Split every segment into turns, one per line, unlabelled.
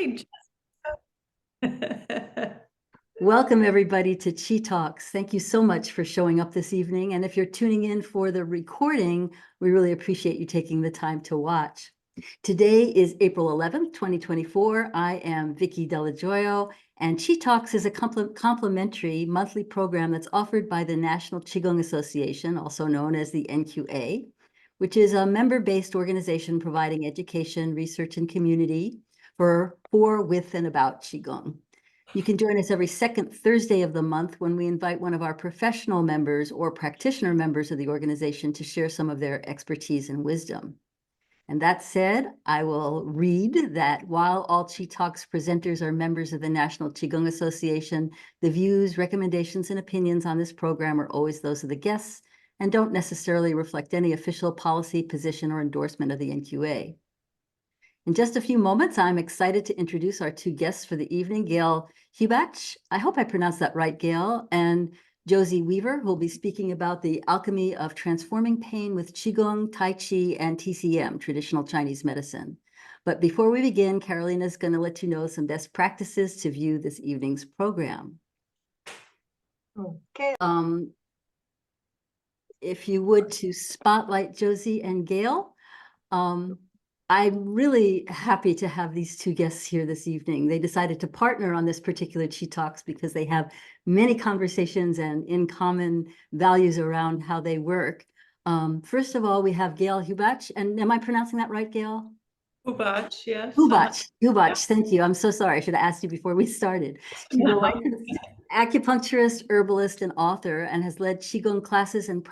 Hi.
Welcome everybody to Chi Talks. Thank you so much for showing up this evening. And if you're tuning in for the recording, we really appreciate you taking the time to watch. Today is April 11th, 2024. I am Vicky Delajoyo, and Chi Talks is a complimentary monthly program that's offered by the National Qigong Association, also known as the NQA, which is a member-based organization providing education, research, and community for, with, and about Qigong. You can join us every second Thursday of the month when we invite one of our professional members or practitioner members of the organization to share some of their expertise and wisdom. And that said, I will read that while all Chi Talks presenters are members of the National Qigong Association, the views, recommendations, and opinions on this program are always those of the guests and don't necessarily reflect any official policy, position, or endorsement of the NQA. In just a few moments, I'm excited to introduce our two guests for the evening, Gail Hubach, I hope I pronounced that right, Gail, and Josie Weaver, who will be speaking about the alchemy of transforming pain with Qigong, Tai Chi, and TCM, traditional Chinese medicine. But before we begin, Carolina is going to let you know some best practices to view this evening's program. Okay. If you would to spotlight Josie and Gail. I'm really happy to have these two guests here this evening. They decided to partner on this particular Chi Talks because they have many conversations and in common values around how they work. First of all, we have Gail Hubach, and am I pronouncing that right, Gail?
Hubach, yes.
Hubach, yeah. Thank you. I'm so sorry. I should have asked you before we started. She's a licensed acupuncturist, herbalist, and author, and has led Qigong classes and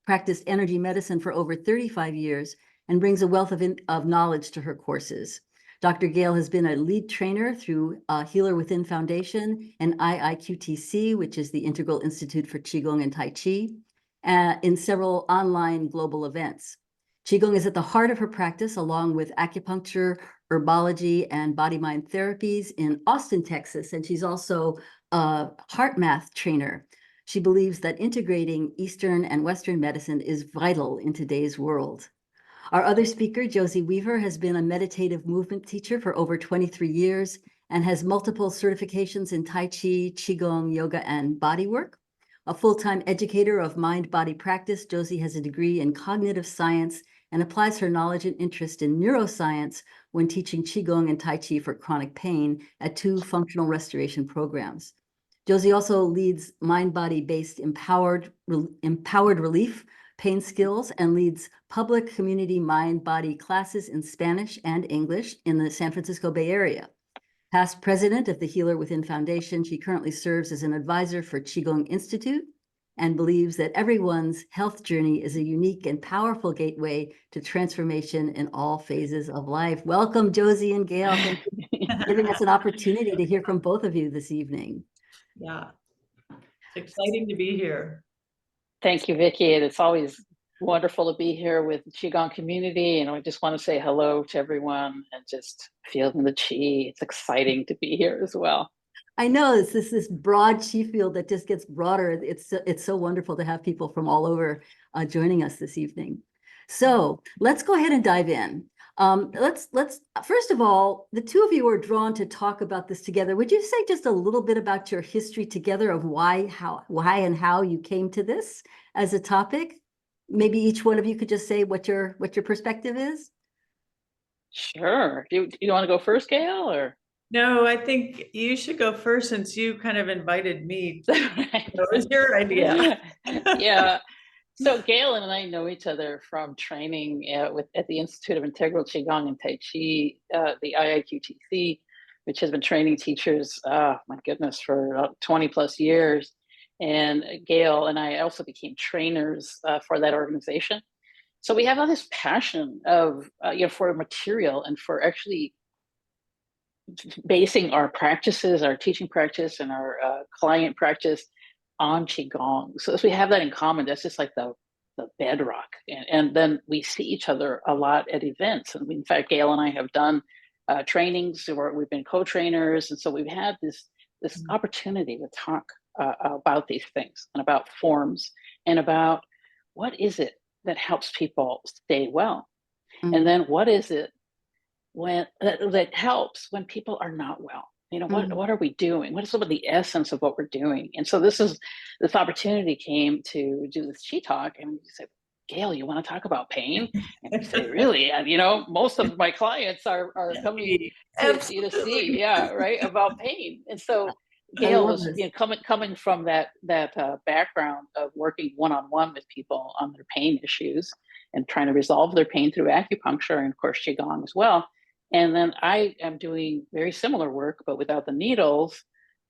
practiced energy medicine for over 35 years. And brings a wealth of knowledge to her courses. Dr. Gail has been a lead trainer through Healer Within Foundation and IIQTC, which is the Integral Institute for Qigong and Tai Chi, in several online global events. Qigong is at the heart of her practice, along with acupuncture, herbology, and body-mind therapies in Austin, Texas. And she's also a heart math trainer. She believes that integrating Eastern and Western medicine is vital in today's world. Our other speaker, Josie Weaver, has been a meditative movement teacher for over 23 years and has multiple certifications in Tai Chi, Qigong, yoga, and bodywork. A full-time educator of mind-body practice, Josie has a degree in cognitive science and applies her knowledge and interest in neuroscience when teaching Qigong and Tai Chi for chronic pain at 2 functional restoration programs. Josie also leads mind-body-based empowered relief pain skills and leads public community mind-body classes in Spanish and English in the San Francisco Bay Area. Past president of the Healer Within Foundation, she currently serves as an advisor for Qigong Institute and believes that everyone's health journey is a unique and powerful gateway to transformation in all phases of life. Welcome, Josie and Gail. Thank you for giving us an opportunity to hear from both of you this evening.
Yeah, it's exciting to be here.
Thank you, Vicki. It's always wonderful to be here with the Qigong community. And I just want to say hello to everyone and just feeling the Qi. It's exciting to be here as well.
I know it's this broad Qi field that just gets broader. It's so wonderful to have people from all over joining us this evening. So let's go ahead and dive in. Let's first of all, the two of you are drawn to talk about this together. Would you say just a little bit about your history together of why and how you came to this as a topic? Maybe each one of you could just say what your perspective is.
Sure. Do you want to go first, Gail, or?
No, I think you should go first since you kind of invited me. Right. So it was your idea.
Yeah. So Gail and I know each other from training at the Institute of Integral Qigong and Tai Chi, the IIQTC, which has been training teachers, my goodness, for 20 plus years. And Gail and I also became trainers for that organization. So we have all this passion of, for material and for actually basing our practices, our teaching practice and our client practice on Qigong. So if we have that in common, that's just like the bedrock. And then we see each other a lot at events. And in fact, Gail and I have done trainings where we've been co-trainers. And so we've had this opportunity to talk about these things and about forms and about what is it that helps people stay well. And then what is it that helps when people are not well. You know,
Mhm.
what are we doing? What is some of the essence of what we're doing? And so this opportunity came to do this Chi Talk, and we said, Gail, you want to talk about pain? And we say, really? And, you know, most of my clients are coming to see,
Absolutely.
yeah, right, about pain. And so
I
Gail
love
was,
this.
you know, coming from that background of working one-on-one with people on their pain issues and trying to resolve their pain through acupuncture and, of course, Qigong as well. And then I am doing very similar work, but without the needles,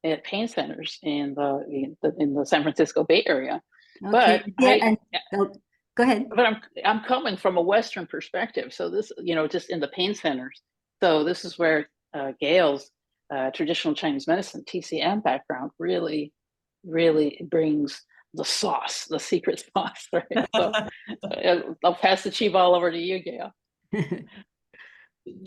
at pain centers in the San Francisco Bay Area.
Okay. Yeah, and oh, go ahead.
But I'm coming from a Western perspective. So this, you know, just in the pain centers. So this is where Gail's traditional Chinese medicine (TCM) background really brings the sauce, the secret sauce, right? So I'll pass the chi ball over to you, Gail.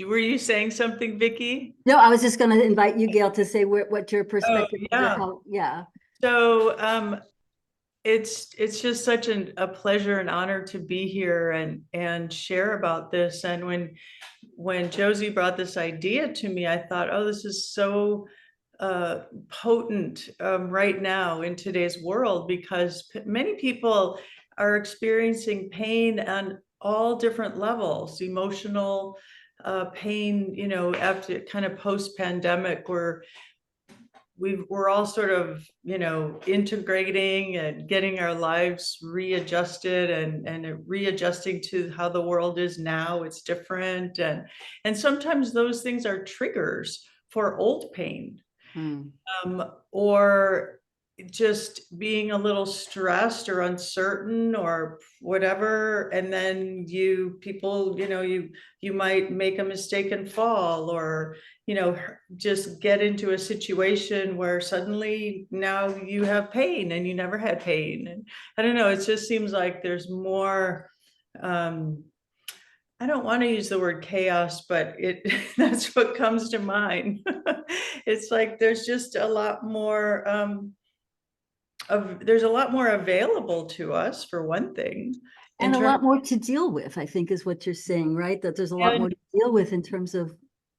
Were you saying something, Vicky?
No, I was just going to invite you, Gail, to say what your
Oh,
perspective is.
yeah.
Yeah.
So it's just such a pleasure and honor to be here and share about this. And when Josie brought this idea to me, I thought, oh, this is so potent right now in today's world, because many people are experiencing pain on all different levels, emotional pain, you know, after kind of post-pandemic, where we're all sort of, you know, integrating and getting our lives readjusted and readjusting to how the world is now. It's different, and sometimes those things are triggers for old pain, or just being a little stressed or uncertain or whatever, and then people, you know, you might make a mistake and fall, or, you know, just get into a situation where suddenly now you have pain and you never had pain. And I don't know, it just seems like there's more, I don't want to use the word chaos, but that's what comes to mind. It's like there's just a lot more there's a lot more available to us, for one thing.
And a lot more to deal with, I think, is what you're saying, right? That there's a lot more to deal with in terms of,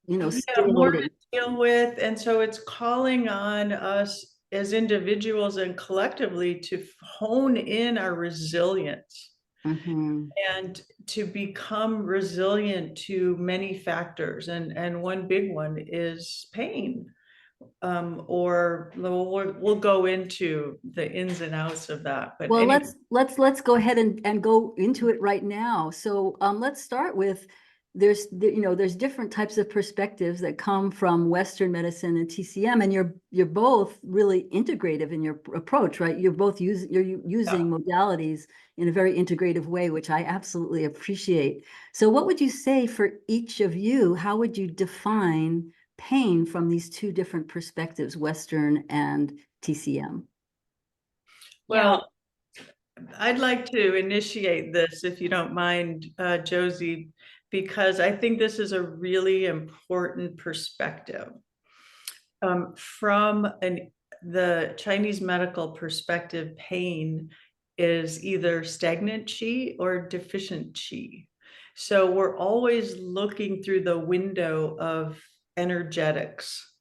you know,
more to
stimulating.
deal with. And so it's calling on us as individuals and collectively to hone in our resilience. And to become resilient to many factors, and one big one is pain. Or we'll go into the ins and outs of that. But
Well,
anyway.
let's go ahead and go into it right now. So let's start with there's different types of perspectives that come from Western medicine and TCM, and you're both really integrative in your approach, right? You're using modalities in a very integrative way, which I absolutely appreciate. So what would you say for each of you? How would you define pain from these two different perspectives, Western and TCM?
Well, I'd like to initiate this, if you don't mind, Josie, because I think this is a really important perspective. From the Chinese medical perspective, pain is either stagnant qi or deficient qi. So we're always looking through the window of energetics.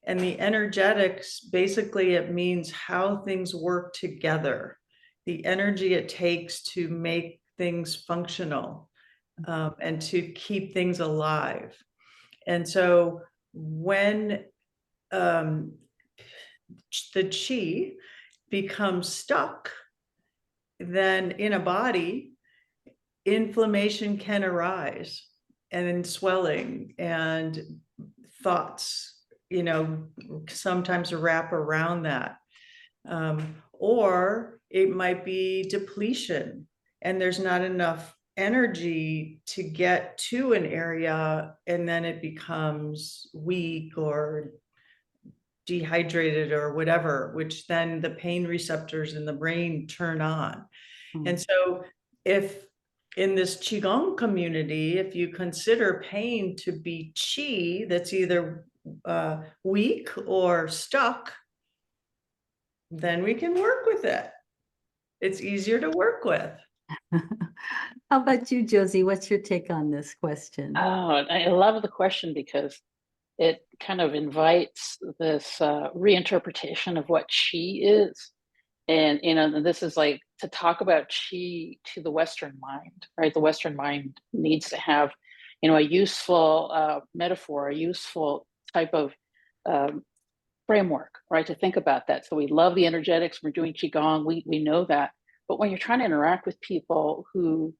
And the energetics, basically, it means how things work together, the energy it takes to make things functional, and to keep things alive. And so when the qi becomes stuck, then in a body, inflammation can arise, and then swelling and thoughts, you know, sometimes wrap around that. Or it might be depletion, and there's not enough energy to get to an area, and then it becomes weak or dehydrated or whatever, which then the pain receptors in the brain turn on. And so if in this Qigong community, if you consider pain to be qi that's either weak or stuck, then we can work with it. It's easier to work with.
How about you, Josie? What's your take on this question?
Oh, I love the question because it kind of invites this reinterpretation of what qi is. And, this is like to talk about qi to the Western mind, right? The Western mind needs to have, a useful metaphor, a useful type of um, framework, right? To think about that. So we love the energetics. We're doing Qigong. We know that. But when you're trying to interact with people who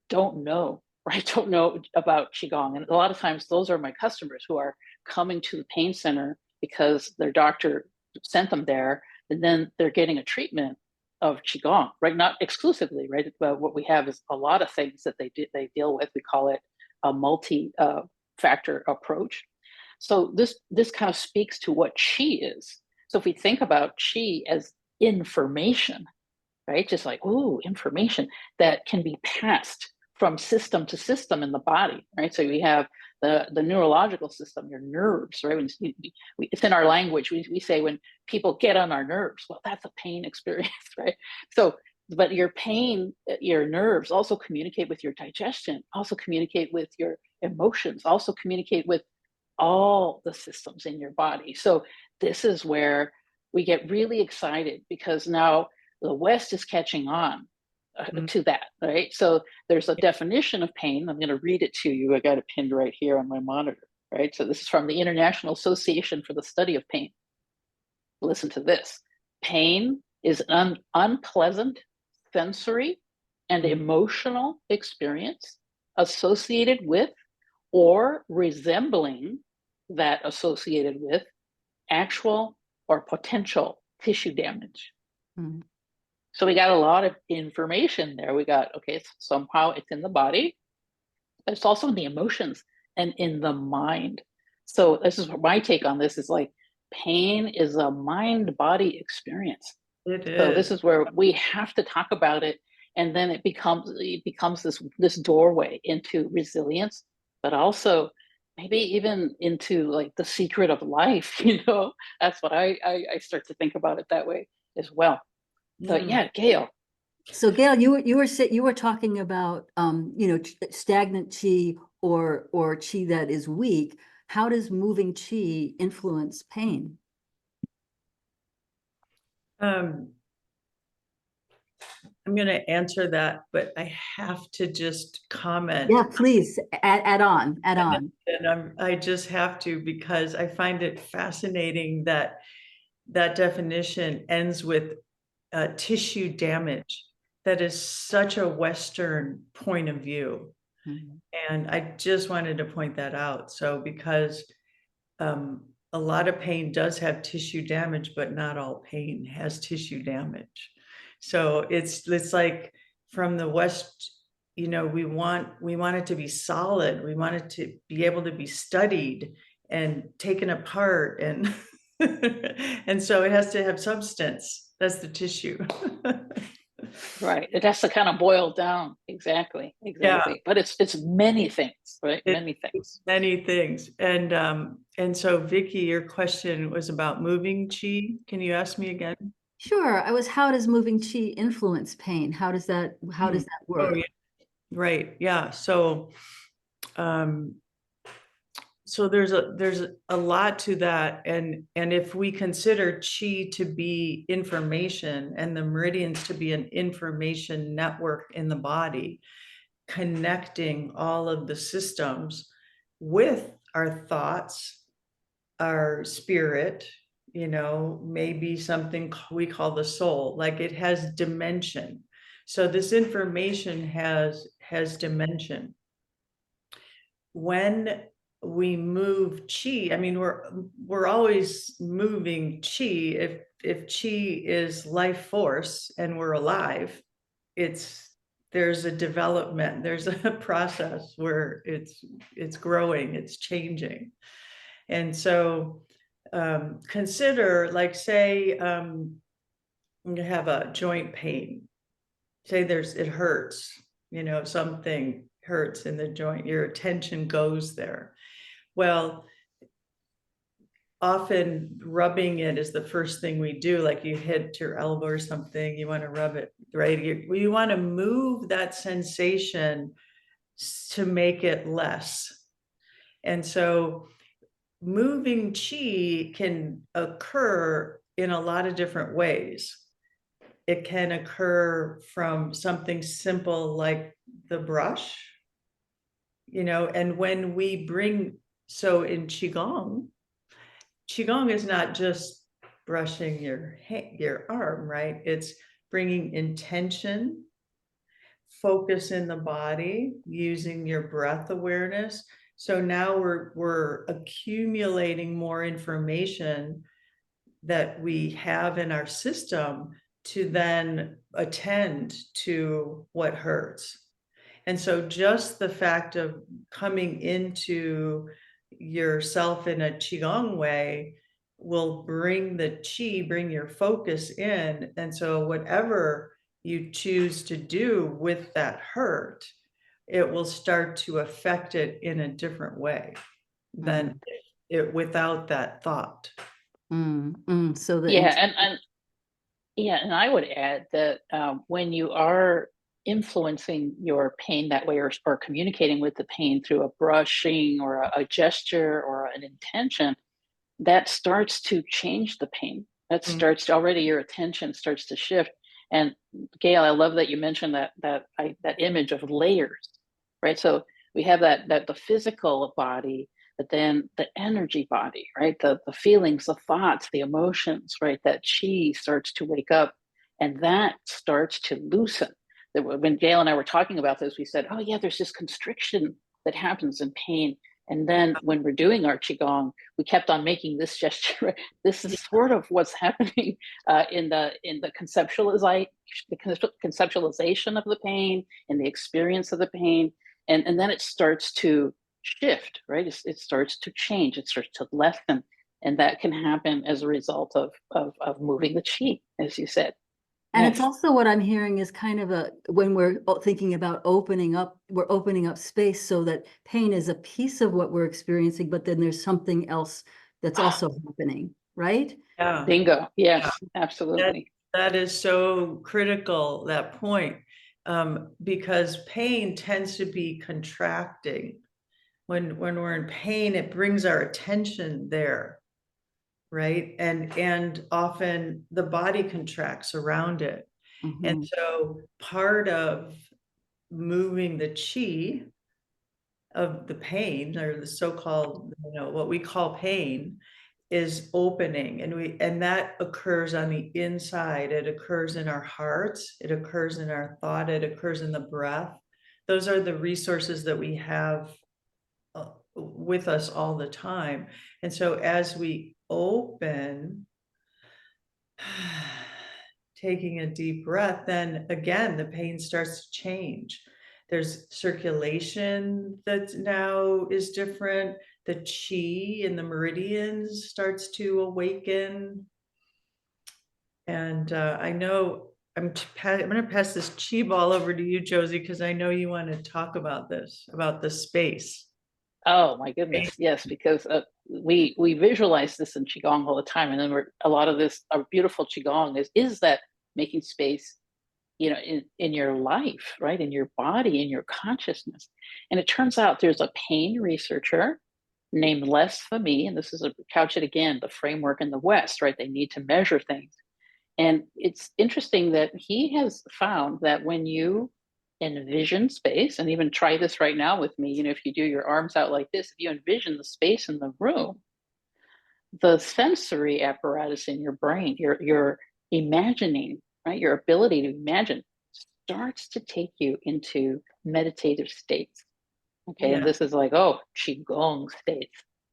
don't know, right? Don't know about Qigong. And a lot of times those are my customers who are coming to the pain center because their doctor sent them there, and then they're getting a treatment of Qigong, right? Not exclusively, right? But what we have is a lot of things that they deal with. We call it a multi-factor approach. So this kind of speaks to what Qi is. So if we think about Qi as information, right? Just like, ooh, information that can be passed from system to system in the body, right? So we have the neurological system, your nerves, right? It's in our language. We say when people get on our nerves, well, that's a pain experience, right? So, but your pain, your nerves also communicate with your digestion, also communicate with your emotions, also communicate with all the systems in your body. So this is where we get really excited because now the West is catching on to that, right? So there's a definition of pain. I'm going to read it to you. I got it pinned right here on my monitor, right? So this is from the International Association for the Study of Pain. Listen to this. Pain is an unpleasant sensory and emotional experience associated with or resembling that associated with actual or potential tissue damage.
Mm.
So we got a lot of information there. We got, okay, somehow it's in the body, but it's also in the emotions and in the mind. So this is my take on this is like pain is a mind-body experience.
It
So
is.
this is where we have to talk about it. And then it becomes this doorway into resilience, but also maybe even into like the secret of life, That's what I start to think about it that way as well. So yeah, Gail.
So Gail, you were talking about stagnant chi or chi that is weak. How does moving chi influence pain?
I'm going to answer that, but I have to just comment.
Yeah, please add on.
And I just have to because I find it fascinating that that definition ends with tissue damage. That is such a Western point of view.
Mhm.
And I just wanted to point that out. So because a lot of pain does have tissue damage, but not all pain has tissue damage. So it's like from the West, we want it to be solid. We want it to be able to be studied and taken apart and and so it has to have substance. That's the tissue.
Right. It has to kind of boil down. Exactly.
Yeah,
But it's many things, right?
it,
Many things.
many things. And so Vicky, your question was about moving chi. Can you ask me again?
Sure. How does moving chi influence pain? How does that
Oh,
work?
yeah. Right. Yeah. So so there's a lot to that, and if we consider chi to be information and the meridians to be an information network in the body, connecting all of the systems with our thoughts, our spirit, maybe something we call the soul, like it has dimension. So this information has dimension. When we move chi, I mean, we're always moving chi. If chi is life force and we're alive, there's a development, there's a process where it's growing, it's changing. And so consider, like, say you have a joint pain. Say it hurts, something hurts in the joint, your attention goes there. Well, often rubbing it is the first thing we do, like you hit your elbow or something, you want to rub it. right? You want to move that sensation to make it less. And so moving chi can occur in a lot of different ways. It can occur from something simple like the brush, and when we bring, so in Qigong is not just brushing your arm, right? It's bringing intention, focus in the body, using your breath awareness. So now we're accumulating more information that we have in our system to then attend to what hurts. And so just the fact of coming into yourself in a Qigong way will bring the Qi, bring your focus in. And so whatever you choose to do with that hurt, it will start to affect it in a different way than it without that thought.
So the
and I would add that when you are influencing your pain that way, or communicating with the pain through a brushing or a gesture or an intention, that starts to change the pain. That starts to, already your attention starts to shift. And Gail, I love that you mentioned that image of layers, right? So we have that the physical body, but then the energy body, right? The feelings, the thoughts, the emotions, right? That chi starts to wake up, and that starts to loosen. When Gail and I were talking about this, we said, oh yeah, there's this constriction that happens in pain. And then when we're doing our Qigong, we kept on making this gesture. This is sort of what's happening in the conceptualization of the pain, in the experience of the pain. And then it starts to shift, right? It starts to change, it starts to lessen. And that can happen as a result of moving the chi, as you said.
And it's also what I'm hearing is kind of when we're thinking about we're opening up space so that pain is a piece of what we're experiencing, but then there's something else that's also happening, right?
Yeah.
Bingo. Yes, absolutely.
That is so critical, that point, because pain tends to be contracting. When we're in pain, it brings our attention there, right? And often the body contracts around it. And so part of moving the chi of the pain, or the so-called, what we call pain, is opening, and that occurs on the inside. It occurs in our hearts, it occurs in our thought, it occurs in the breath. Those are the resources that we have with us all the time. And so as we open, taking a deep breath, then again the pain starts to change. There's circulation that now is different. The chi in the meridians starts to awaken. And I know I'm going to pass this chi ball over to you, Josie, because I know you want to talk about this, about the space.
Oh my goodness, yes, because we visualize this in Qigong all the time, and then a lot of this, our beautiful Qigong is that making space, in your life, right, in your body, in your consciousness. And it turns out there's a pain researcher named Les Fahmy, and this is couch it again, the framework in the West, right? They need to measure things. And it's interesting that he has found that when you envision space, and even try this right now with me, if you do your arms out like this, if you envision the space in the room, the sensory apparatus in your brain, your imagining, right, your ability to imagine starts to take you into meditative states. Okay, and this is like, Qigong states.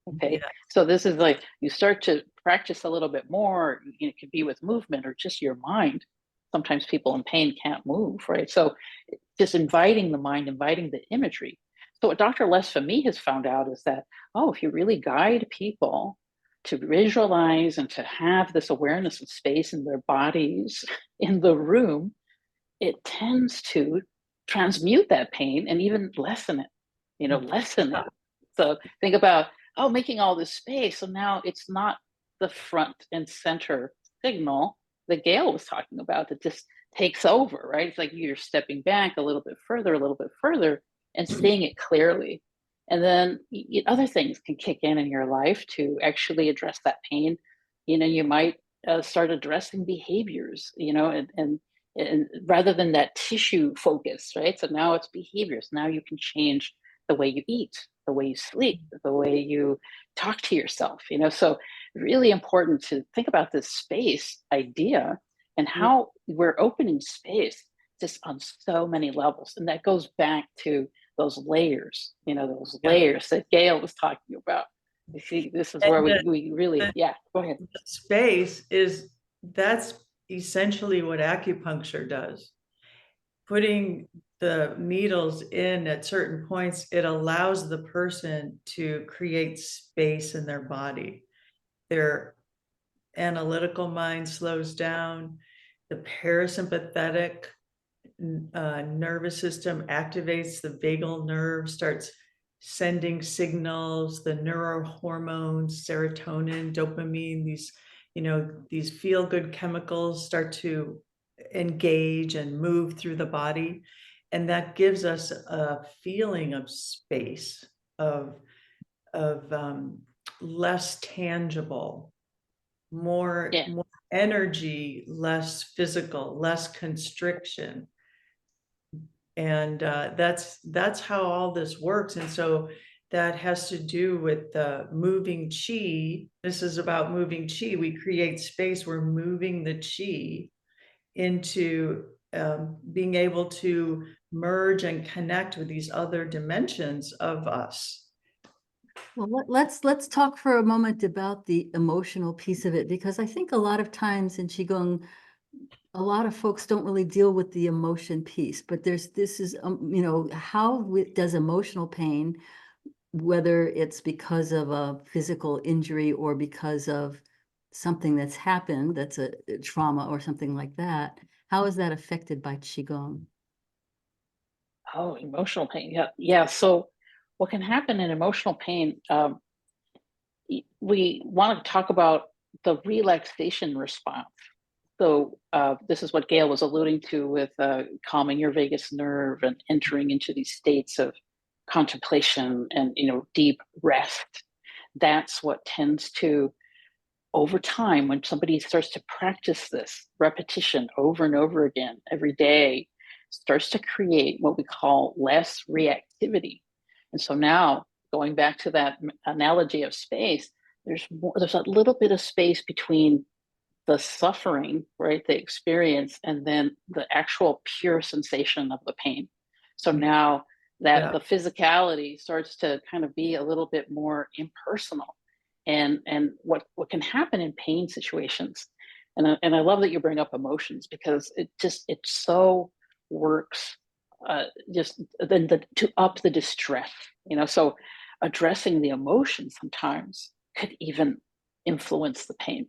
Okay, so this is like you start to practice a little bit more. It could be with movement or just your mind. Sometimes people in pain can't move, right? So just inviting the mind, inviting the imagery. So what Dr. Les Fahmy has found out is that, if you really guide people to visualize and to have this awareness of space in their bodies in the room, it tends to transmute that pain and even lessen it, lessen it. So think about, making all this space. So now it's not the front and center signal that Gail was talking about, that takes over, right? It's like you're stepping back a little bit further, and seeing it clearly. And then other things can kick in your life to actually address that pain. You might start addressing behaviors, and rather than that tissue focus, right? So now it's behaviors. Now you can change the way you eat, the way you sleep, the way you talk to yourself, So really important to think about this space idea and
Yeah.
how we're opening space just on so many levels. And that goes back to those layers, those
Yeah.
layers that Gail was talking about. You see, this is where
And
we really, yeah, go ahead.
the space that's essentially what acupuncture does. Putting the needles in at certain points, it allows the person to create space in their body. Their analytical mind slows down. The parasympathetic nervous system activates. The vagal nerve starts sending signals. The neurohormones, serotonin, dopamine, these feel-good chemicals start to engage and move through the body. And that gives us a feeling of space, of less tangible, more
Yeah.
energy, less physical, less constriction. And that's how all this works. And so that has to do with the moving chi. This is about moving chi. We create space. We're moving the chi into being able to merge and connect with these other dimensions of us.
Well, let's talk for a moment about the emotional piece of it, because I think a lot of times in Qigong, a lot of folks don't really deal with the emotion piece, but this is, how does emotional pain, whether it's because of a physical injury or because of something that's happened, that's a trauma or something like that, how is that affected by Qigong?
Oh, emotional pain. Yeah. Yeah. So what can happen in emotional pain? We want to talk about the relaxation response. So this is what Gail was alluding to with calming your vagus nerve and entering into these states of contemplation and deep rest. That's what tends to, over time, when somebody starts to practice this repetition over and over again every day, starts to create what we call less reactivity. And so now, going back to that analogy of space, there's a little bit of space between the suffering, right, the experience, and then the actual pure sensation of the pain. So now that
Yeah.
the physicality starts to kind of be a little bit more impersonal. And what can happen in pain situations, and I love that you bring up emotions, because it so works, just then to up the distress, so addressing the emotions sometimes could even influence the pain.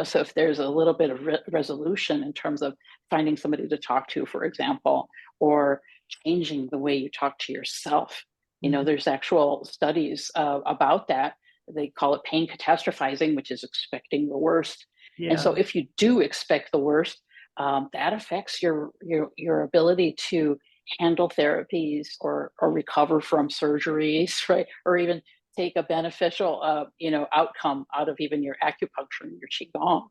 So if there's a little bit of resolution in terms of finding somebody to talk to, for example, or changing the way you talk to yourself, there's actual studies about that. They call it pain catastrophizing, which is expecting the worst. And so
Yeah.
if you do expect the worst, that affects your ability to handle therapies or recover from surgeries, right? Or even take a beneficial outcome out of even your acupuncture and your qigong.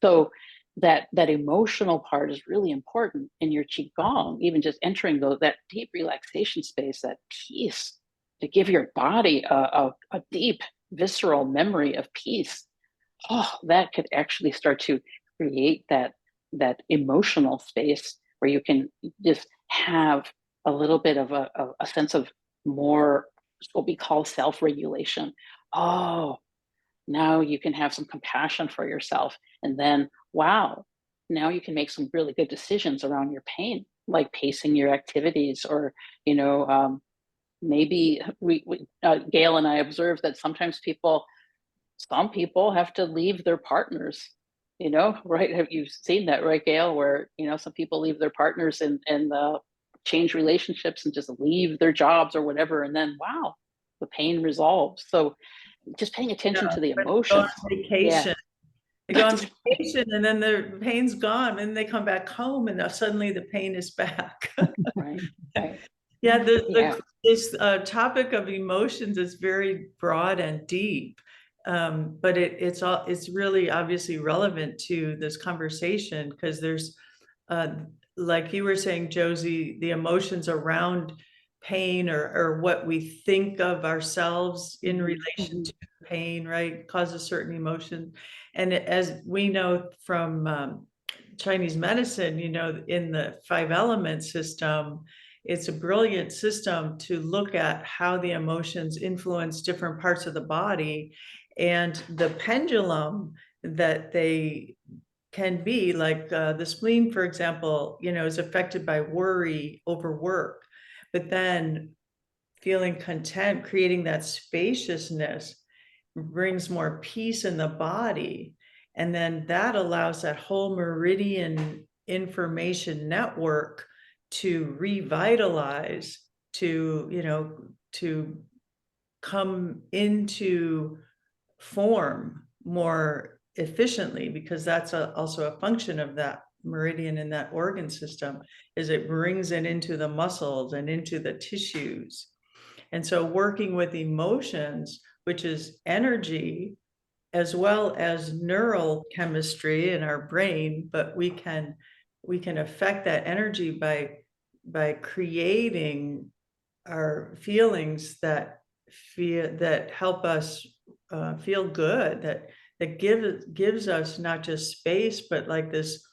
So that emotional part is really important in your qigong, even just entering that deep relaxation space, that peace, to give your body a deep visceral memory of peace. Oh, that could actually start to create that emotional space where you can just have a little bit of a sense of more what we call self-regulation. Oh, now you can have some compassion for yourself. And then, wow, now you can make some really good decisions around your pain, like pacing your activities, or, maybe Gail and I observed that sometimes some people have to leave their partners, right? Have you seen that, right, Gail? Where, some people leave their partners and change relationships and just leave their jobs or whatever. And then, wow, the pain resolves. So just paying attention to the
Go on
emotions. Yeah.
vacation They go on vacation and then the pain's gone and they come back home and now suddenly the pain is back.
Right. Right.
Yeah,
Yeah.
this topic of emotions is very broad and deep, but it's really obviously relevant to this conversation because there's, like you were saying, Josie, the emotions around pain or what we think of ourselves in relation to pain, right, causes certain emotion. And as we know from Chinese medicine, in the 5 element system, it's a brilliant system to look at how the emotions influence different parts of the body and the pendulum that they can be like the spleen, for example, is affected by worry, overwork, but then feeling content, creating that spaciousness brings more peace in the body. And then that allows that whole meridian information network to revitalize, to come into form more efficiently, because that's also a function of that meridian in that organ system, is it brings it into the muscles and into the tissues. And so working with emotions, which is energy, as well as neural chemistry in our brain, but we can affect that energy by creating our feelings that help us feel good, that gives us not just space, but like this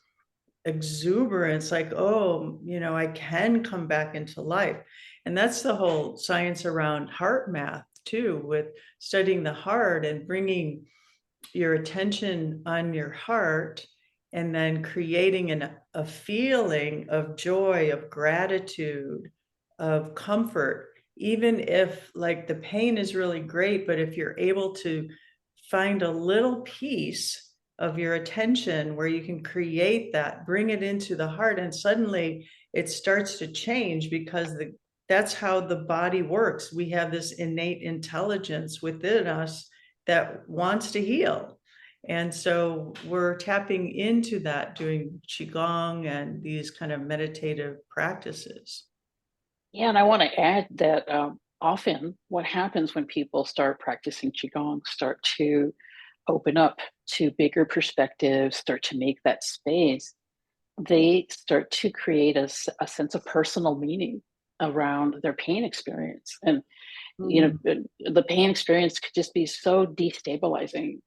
exuberance, like, oh, I can come back into life. And that's the whole science around heart math too, with studying the heart and bringing your attention on your heart and then creating a feeling of joy, of gratitude, of comfort, even if like the pain is really great, but if you're able to find a little piece of your attention where you can create that, bring it into the heart, and suddenly it starts to change, because that's how the body works. We have this innate intelligence within us that wants to heal. And so we're tapping into that, doing Qigong and these kind of meditative practices.
Yeah, and I want to add that often what happens when people start practicing Qigong, start to open up to bigger perspectives, start to make that space, they start to create a sense of personal meaning around their pain experience. And, the pain experience could just be so destabilizing,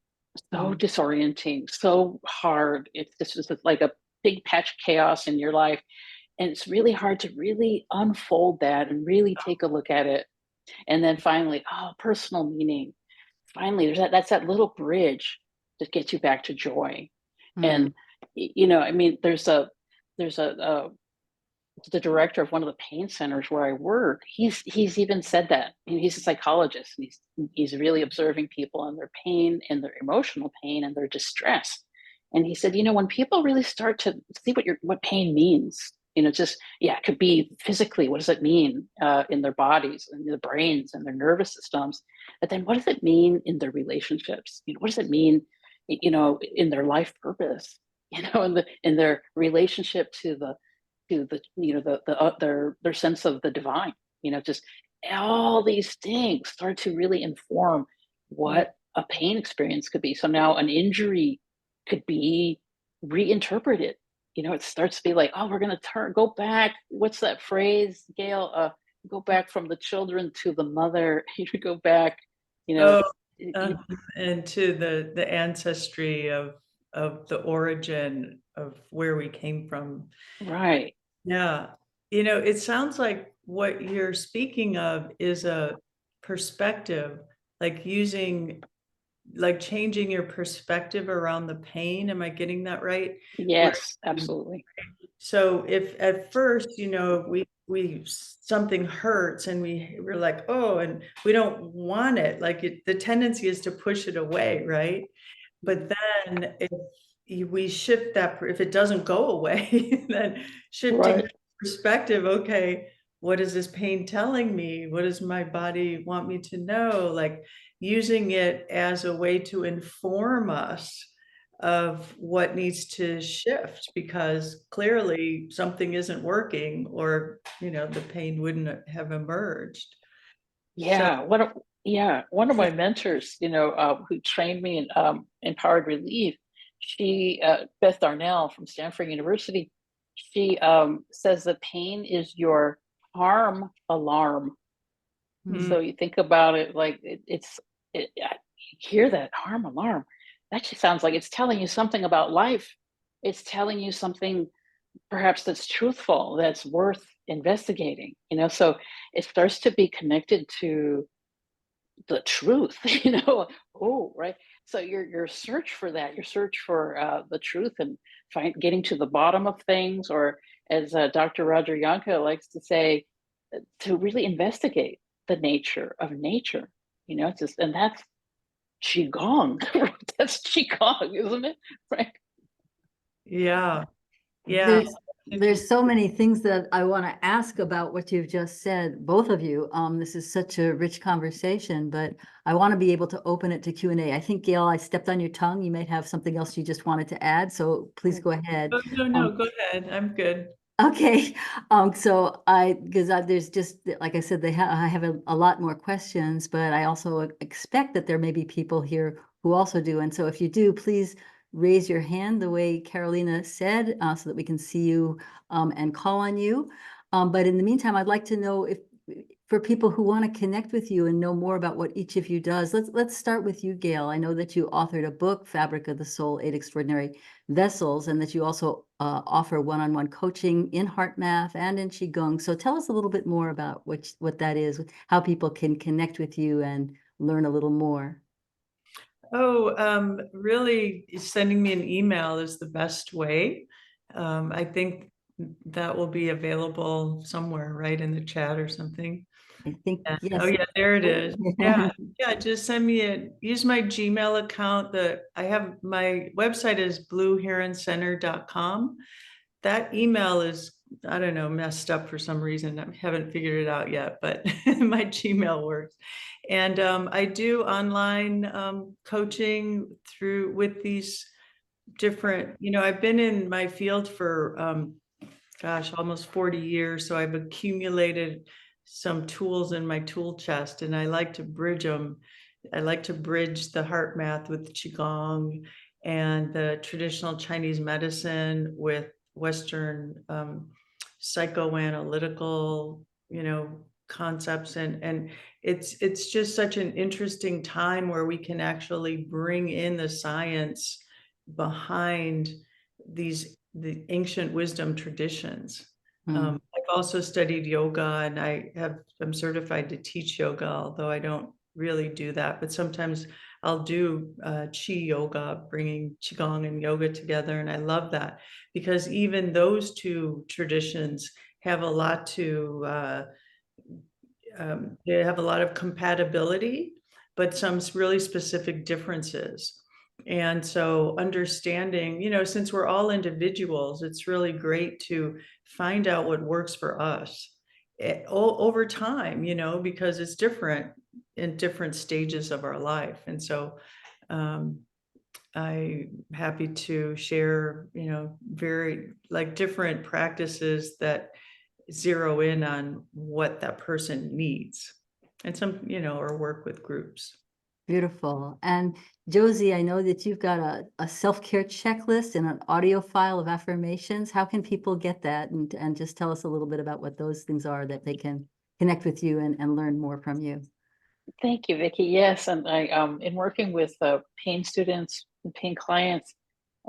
so disorienting, so hard. It's just like a big patch of chaos in your life. And it's really hard to really unfold that and really take a look at it. And then finally, oh, personal meaning. Finally, that's that little bridge that gets you back to joy. And I mean, there's the director of one of the pain centers where I work. He's even said that. He's a psychologist, and he's really observing people and their pain and their emotional pain and their distress. And he said, when people really start to see what pain means, just it could be physically. What does it mean in their bodies and their brains and their nervous systems? But then, what does it mean in their relationships? What does it mean, in their life purpose? In their relationship to the their sense of the divine. Just all these things start to really inform what a pain experience could be. So now an injury could be reinterpreted. It starts to be like, oh, we're going to go back. What's that phrase, Gail? Go back from the children to the mother. You go back,
Oh, and to the ancestry of the origin of where we came from.
right.
Yeah. It sounds like what you're speaking of is a perspective, like changing your perspective around the pain. Am I getting that right?
Yes, absolutely.
So if at first, we something hurts and we're like, oh, and we don't want it, the tendency is to push it away, right? But then if we shift that, if it doesn't go away, then shifting
Right.
perspective, okay, what is this pain telling me? What does my body want me to know? Like using it as a way to inform us of what needs to shift, because clearly something isn't working, or, the pain wouldn't have emerged. So,
Yeah, one of my mentors, who trained me in empowered relief, she Beth Darnell from Stanford University, she says the pain is your harm alarm.
mm,
So you think about it like you hear that harm alarm. That just sounds like it's telling you something about life. It's telling you something perhaps that's truthful, that's worth investigating. So it starts to be connected to the truth. Oh, right. So your search for that, your search for the truth and getting to the bottom of things, or as Dr. Roger Yanka likes to say, to really investigate the nature of nature. It's just, and that's qigong. That's qigong, isn't it? Right.
yeah, yeah.
There's so many things that I want to ask about what you've just said, both of you. This is such a rich conversation, but I want to be able to open it to Q&A. I think, Gail, I stepped on your tongue. You might have something else you just wanted to add, so please go ahead.
Oh, no, go ahead. I'm good.
Okay, so because there's just, like I said, I have a lot more questions, but I also expect that there may be people here who also do. And so if you do, please raise your hand the way Carolina said, so that we can see you and call on you. But in the meantime, I'd like to know if, for people who want to connect with you and know more about what each of you does, let's start with you, Gail. I know that you authored a book, Fabric of the Soul, 8 Extraordinary Vessels, and that you also offer one-on-one coaching in heart math and in Qigong. So tell us a little bit more about what that is, how people can connect with you and learn a little more.
Really sending me an email is the best way. I think that will be available somewhere, right, in the chat or something.
I think,
Yeah.
yes.
Oh, yeah, there it is. Yeah, just send me use my Gmail account. My website is blueheroncenter.com. That email is, I don't know, messed up for some reason. I haven't figured it out yet, but my Gmail works. And I do online coaching with these different, I've been in my field for, gosh, almost 40 years. So I've accumulated some tools in my tool chest, and I like to bridge them. I like to bridge the heart math with Qigong, and the traditional Chinese medicine with Western psychoanalytical, concepts. And it's just such an interesting time where we can actually bring in the science behind the ancient wisdom traditions. I've also studied yoga, and I'm certified to teach yoga, although I don't really do that. But sometimes I'll do Chi yoga, bringing Qigong and yoga together. And I love that, because even those two traditions have a lot they have a lot of compatibility, but some really specific differences. And so understanding, since we're all individuals, it's really great to find out what works for us over time, because it's different in different stages of our life. And so I'm happy to share, very like different practices that zero in on what that person needs, and or work with groups.
Beautiful. And Josie, I know that you've got a self-care checklist and an audio file of affirmations. How can people get that? And just tell us a little bit about what those things are that they can connect with you and learn more from you.
Thank you, Vicki. Yes, and I in working with pain students and pain clients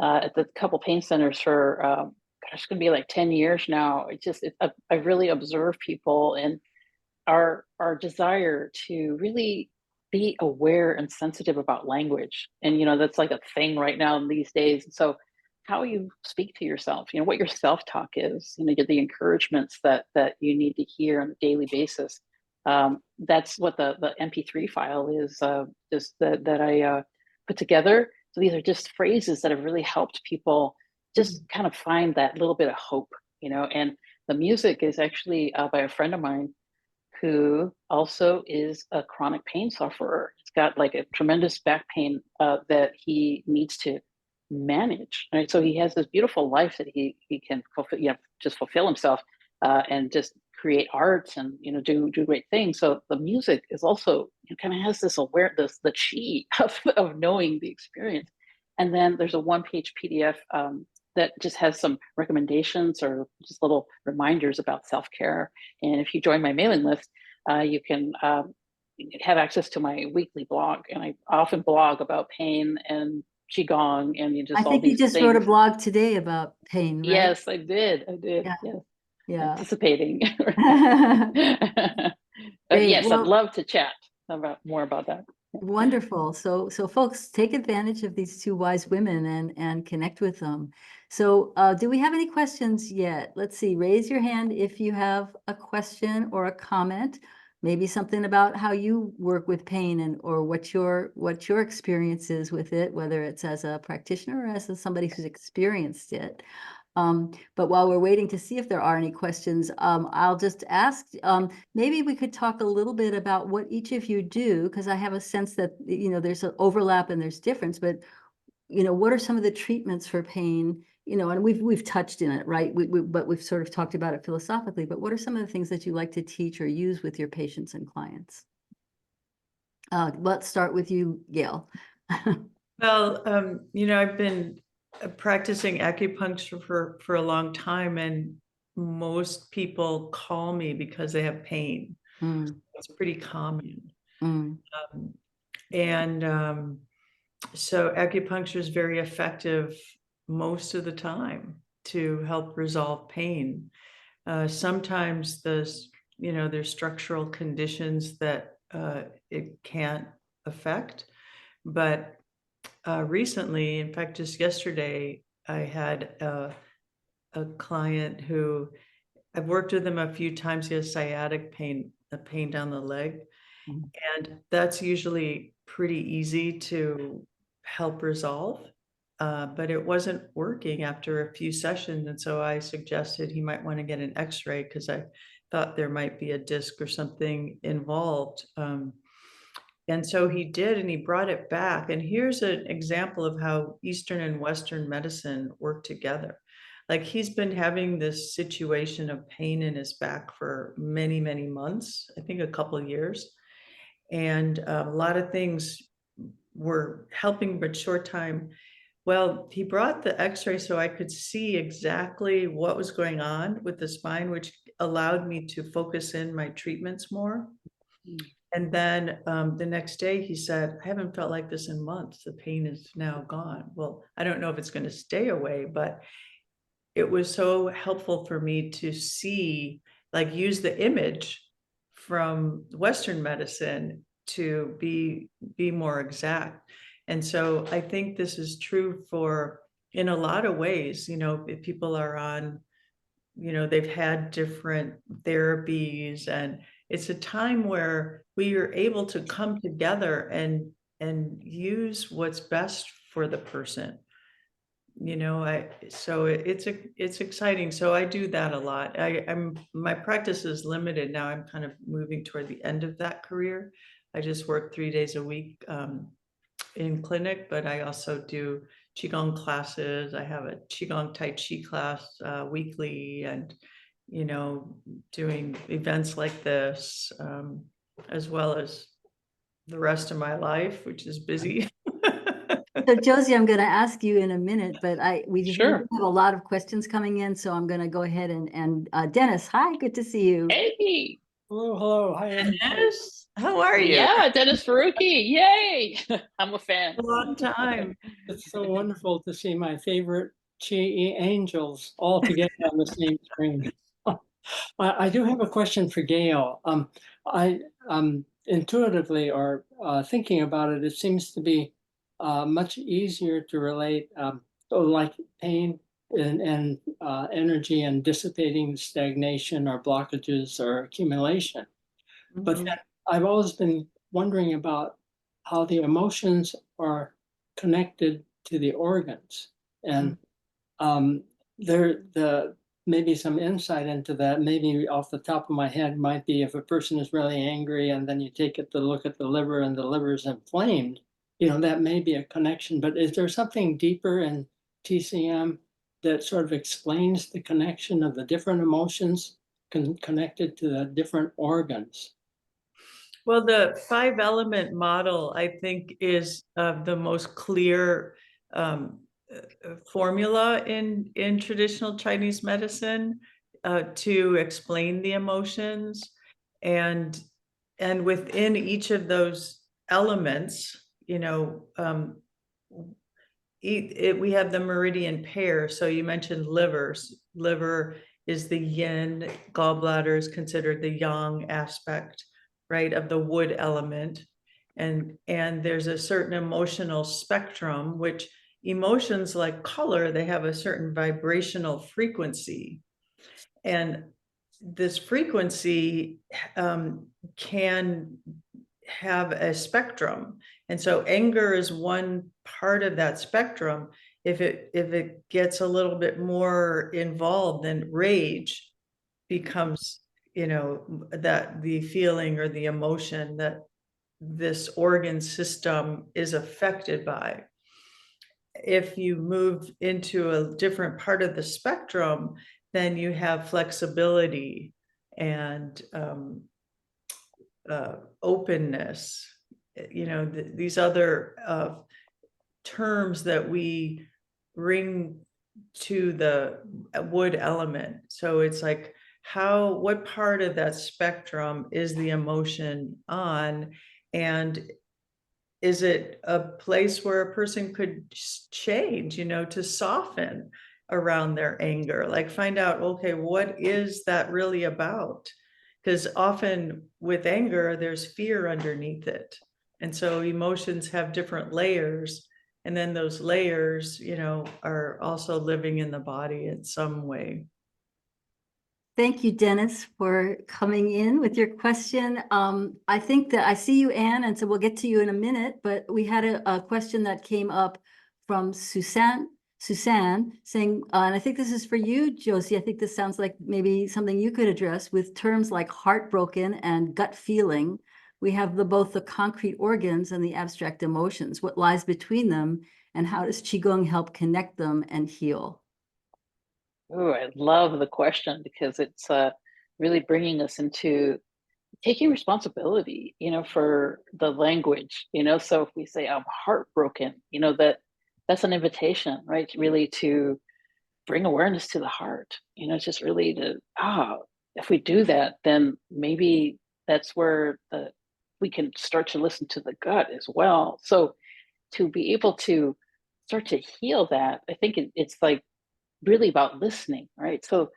at the couple pain centers for gosh, it's going to be like 10 years now. I really observe people and our desire to really be aware and sensitive about language. And that's like a thing right now these days. And so how you speak to yourself, what your self-talk is, get the encouragements that you need to hear on a daily basis. That's what the MP3 file is, just that I put together. So these are just phrases that have really helped people just kind of find that little bit of hope, and the music is actually by a friend of mine who also is a chronic pain sufferer. He's got like a tremendous back pain that he needs to manage, right? So he has this beautiful life that he can fulfill, just fulfill himself, and just create art and do great things. So the music is also, kind of has this awareness, the chi of knowing the experience. And then there's a one-page PDF that just has some recommendations or just little reminders about self-care. And if you join my mailing list, you can have access to my weekly blog. And I often blog about pain and Qigong and
I
just all
think you
these
just wrote a
things.
blog today about pain, right?
Yes, I did.
Yeah.
Yes.
Yeah.
Anticipating. But
Great.
yes, I'd
Well,
love to chat about more about that.
wonderful. So folks, take advantage of these two wise women and connect with them. So do we have any questions yet? Let's see, raise your hand if you have a question or a comment, maybe something about how you work with pain and or what your experience is with it, whether it's as a practitioner or as somebody who's experienced it. But while we're waiting to see if there are any questions, I'll just ask, maybe we could talk a little bit about what each of you do, because I have a sense that, there's an overlap and there's difference, but, what are some of the treatments for pain? And we've touched in it, right? But we've sort of talked about it philosophically, but what are some of the things that you like to teach or use with your patients and clients? Let's start with you, Gail.
Well, I've been practicing acupuncture for a long time, and most people call me because they have pain.
Mm,
It's pretty common.
mm,
And so acupuncture is very effective most of the time to help resolve pain. Sometimes there's structural conditions that it can't affect, but recently, in fact, just yesterday, I had a client who I've worked with him a few times. He has sciatic pain, a pain down the leg.
mm.
And that's usually pretty easy to help resolve. But it wasn't working after a few sessions. And so I suggested he might want to get an x-ray because I thought there might be a disc or something involved. And so he did, and he brought it back. And here's an example of how Eastern and Western medicine work together. Like, he's been having this situation of pain in his back for many, many months, I think a couple of years. And a lot of things were helping, but short time. Well, he brought the x-ray so I could see exactly what was going on with the spine, which allowed me to focus in my treatments more. And then the next day he said, I haven't felt like this in months. The pain is now gone. Well, I don't know if it's going to stay away, but it was so helpful for me to see, like, use the image from Western medicine to be more exact. And so I think this is true for, in a lot of ways, if people are on, they've had different therapies, and it's a time where we are able to come together and use what's best for the person. It's exciting. So I do that a lot. My practice is limited now. I'm kind of moving toward the end of that career. I just work 3 days a week in clinic, but I also do Qigong classes. I have a Qigong Tai Chi class weekly, and doing events like this, as well as the rest of my life, which is busy.
So Josie, I'm going to ask you in a minute, but we
Sure.
have a lot of questions coming in, so I'm going to go ahead and Dennis, hi, good to see you.
Hey.
Hello. Hi, everybody.
Dennis, how are you?
Yeah, Dennis Faruqi. Yay. I'm a fan.
A long time.
It's so wonderful to see my favorite Chi angels all together on the same screen. I do have a question for Gail. I intuitively, or thinking about it, it seems to be much easier to relate, like pain and energy and dissipating stagnation or blockages or accumulation. But then I've always been wondering about how the emotions are connected to the organs, and maybe some insight into that. Maybe off the top of my head might be if a person is really angry, and then you take it to look at the liver, and the liver is inflamed, that may be a connection, but is there something deeper in TCM that sort of explains the connection of the different emotions connected to the different organs?
Well, the 5-element model, I think, is the most clear formula in traditional Chinese medicine to explain the emotions, and within each of those elements, we have the meridian pair. So you mentioned livers. Liver is the yin, gallbladder is considered the yang aspect, right, of the wood element. And there's a certain emotional spectrum, which emotions like color, they have a certain vibrational frequency. And this frequency can have a spectrum. And so anger is one part of that spectrum. If it gets a little bit more involved, then rage becomes, that the feeling or the emotion that this organ system is affected by. If you move into a different part of the spectrum, then you have flexibility and openness, these other terms that we bring to the wood element. So it's like, what part of that spectrum is the emotion on? And is it a place where a person could change, to soften around their anger? Like find out, okay, what is that really about? Because often with anger, there's fear underneath it. And so emotions have different layers. And then those layers, are also living in the body in some way.
Thank you, Dennis, for coming in with your question. I think that I see you, Anne, and so we'll get to you in a minute, but we had a question that came up from Suzanne saying, and I think this is for you, Josie. I think this sounds like maybe something you could address with terms like heartbroken and gut feeling. We have both the concrete organs and the abstract emotions. What lies between them, and how does Qigong help connect them and heal?
Oh, I love the question because it's really bringing us into taking responsibility, for the language, So if we say I'm heartbroken, that's an invitation, right? Really to bring awareness to the heart, just really to, if we do that, then maybe that's where we can start to listen to the gut as well. So to be able to start to heal that, I think it's like really about listening, right? So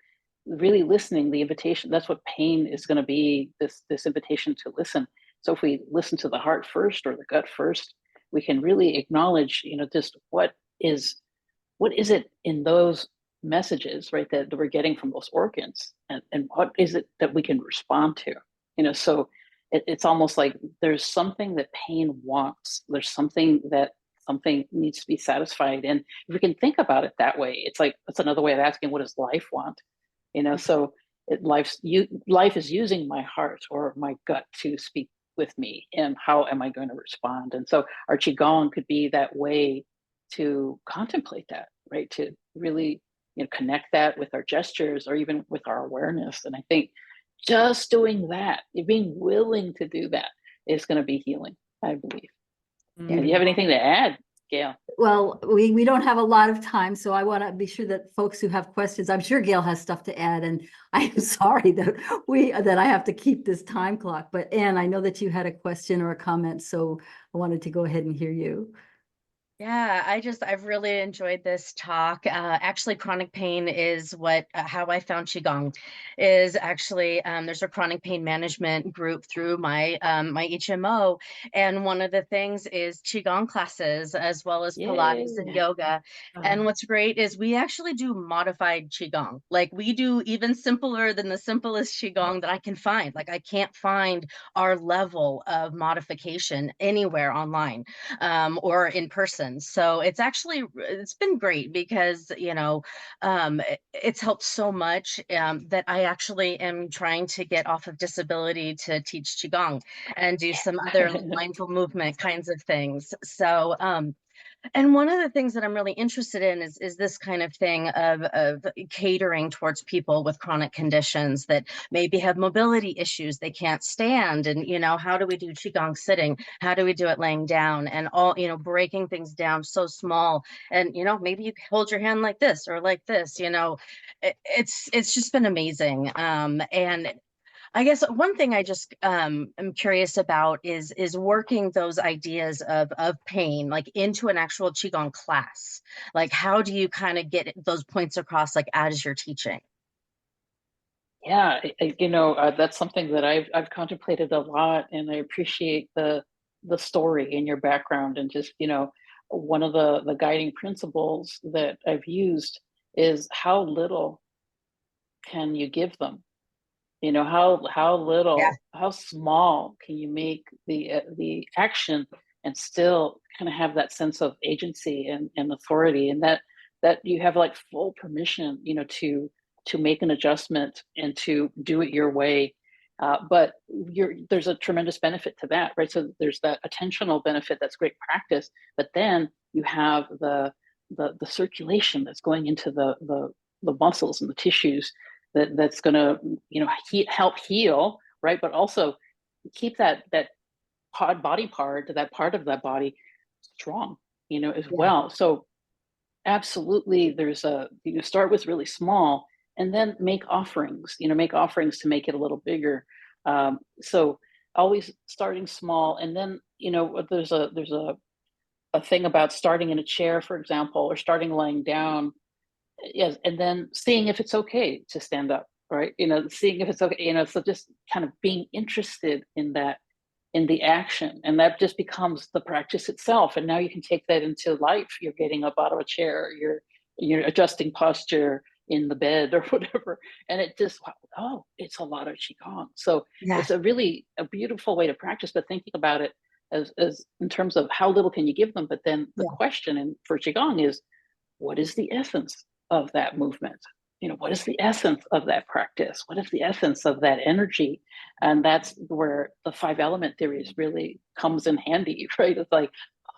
really listening, the invitation, that's what pain is going to be, this invitation to listen. So if we listen to the heart first or the gut first, we can really acknowledge, just what is it in those messages, right, that we're getting from those organs, and what is it that we can respond to, so it's almost like there's something that pain wants, there's something needs to be satisfied. And if we can think about it that way, it's like, that's another way of asking, what does life want? So life is using my heart or my gut to speak with me, and how am I going to respond? And so our Qigong could be that way to contemplate that, right? To really, connect that with our gestures or even with our awareness. And I think just doing that, being willing to do that, is going to be healing, I believe. Yeah. Do you have anything to add, Gail?
Well, we don't have a lot of time, so I want to be sure that folks who have questions, I'm sure Gail has stuff to add, and I am sorry that I have to keep this time clock. But Anne, I know that you had a question or a comment, so I wanted to go ahead and hear you.
Yeah, I've really enjoyed this talk. Actually, chronic pain is how I found Qigong. Is actually there's a chronic pain management group through my my HMO, and one of the things is Qigong classes as well as Pilates and
Yay.
yoga. And what's great is we actually do modified Qigong. Like we do even simpler than the simplest Qigong that I can find. Like I can't find our level of modification anywhere online or in person. lessons. So it's actually, it's been great because, it's helped so much that I actually am trying to get off of disability to teach Qigong and do some other mindful movement kinds of things. So, and one of the things that I'm really interested in is this kind of thing of catering towards people with chronic conditions that maybe have mobility issues, they can't stand. And, how do we do Qigong sitting? How do we do it laying down? And all, breaking things down so small. And, maybe you hold your hand like this or like this, it's just been amazing. And I guess one thing I just am curious about is working those ideas of pain like into an actual qigong class. Like, how do you kind of get those points across, like as you're teaching?
Yeah, that's something that I've contemplated a lot, and I appreciate the story in your background, and just one of the guiding principles that I've used is how little can you give them. How
Yeah,
little, how small can you make the action and still kind of have that sense of agency and authority, and that you have like full permission, to make an adjustment and to do it your way. But there's a tremendous benefit to that, right? So there's that attentional benefit, that's great practice, but then you have the circulation that's going into the muscles and the tissues that's going to help heal, right? But also keep that body part, that part of that body strong, as
yeah,
well. So absolutely, you start with really small, and then make offerings, to make it a little bigger. So always starting small, and then there's a thing about starting in a chair, for example, or starting lying down. Yes, and then seeing if it's okay to stand up, right? Seeing if it's okay, so just kind of being interested in that, in the action, and that just becomes the practice itself. And now you can take that into life. You're getting up out of a chair, you're adjusting posture in the bed or whatever, and it just, oh, it's a lot of qigong. So
yeah,
it's a beautiful way to practice, but thinking about it as in terms of how little can you give them, but then the
yeah,
question for qigong is, what is the essence of that movement? What is the essence of that practice? What is the essence of that energy? And that's where the 5 element theories really comes in handy, right? It's like,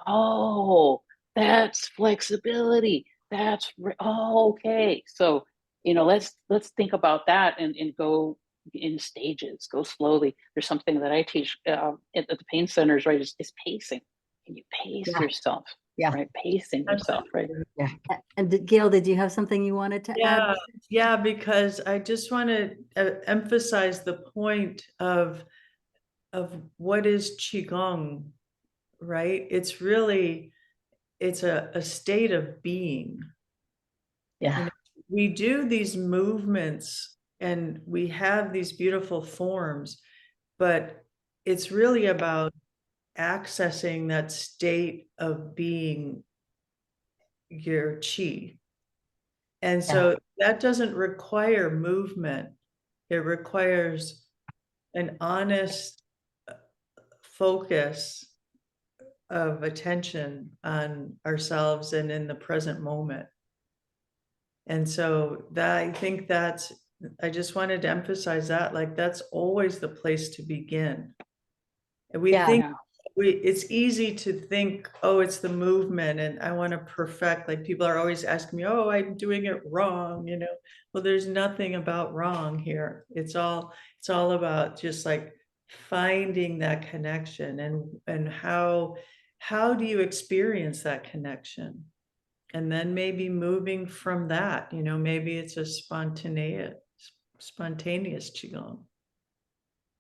oh, that's flexibility. Oh, okay. So, let's think about that, and go in stages, go slowly. There's something that I teach at the pain centers, right? Is pacing. Can you pace
yeah,
yourself?
yeah,
Right? Pacing yourself, right?
yeah,
And Gail, did you have something you wanted to add?
Yeah, because I just want to emphasize the point of what is Qigong, right? It's really, it's a state of being.
yeah,
We do these movements and we have these beautiful forms, but it's really about accessing that state of being your chi. And
yeah,
so that doesn't require movement. It requires an honest focus of attention on ourselves and in the present moment. And so I think I just wanted to emphasize that, like, that's always the place to begin. And we
yeah,
think
Yeah.
it's easy to think, oh, it's the movement and I want to perfect, like people are always asking me, oh, I'm doing it wrong, well, there's nothing about wrong here. It's all about just like finding that connection, and how do you experience that connection, and then maybe moving from that, maybe it's a spontaneous qigong.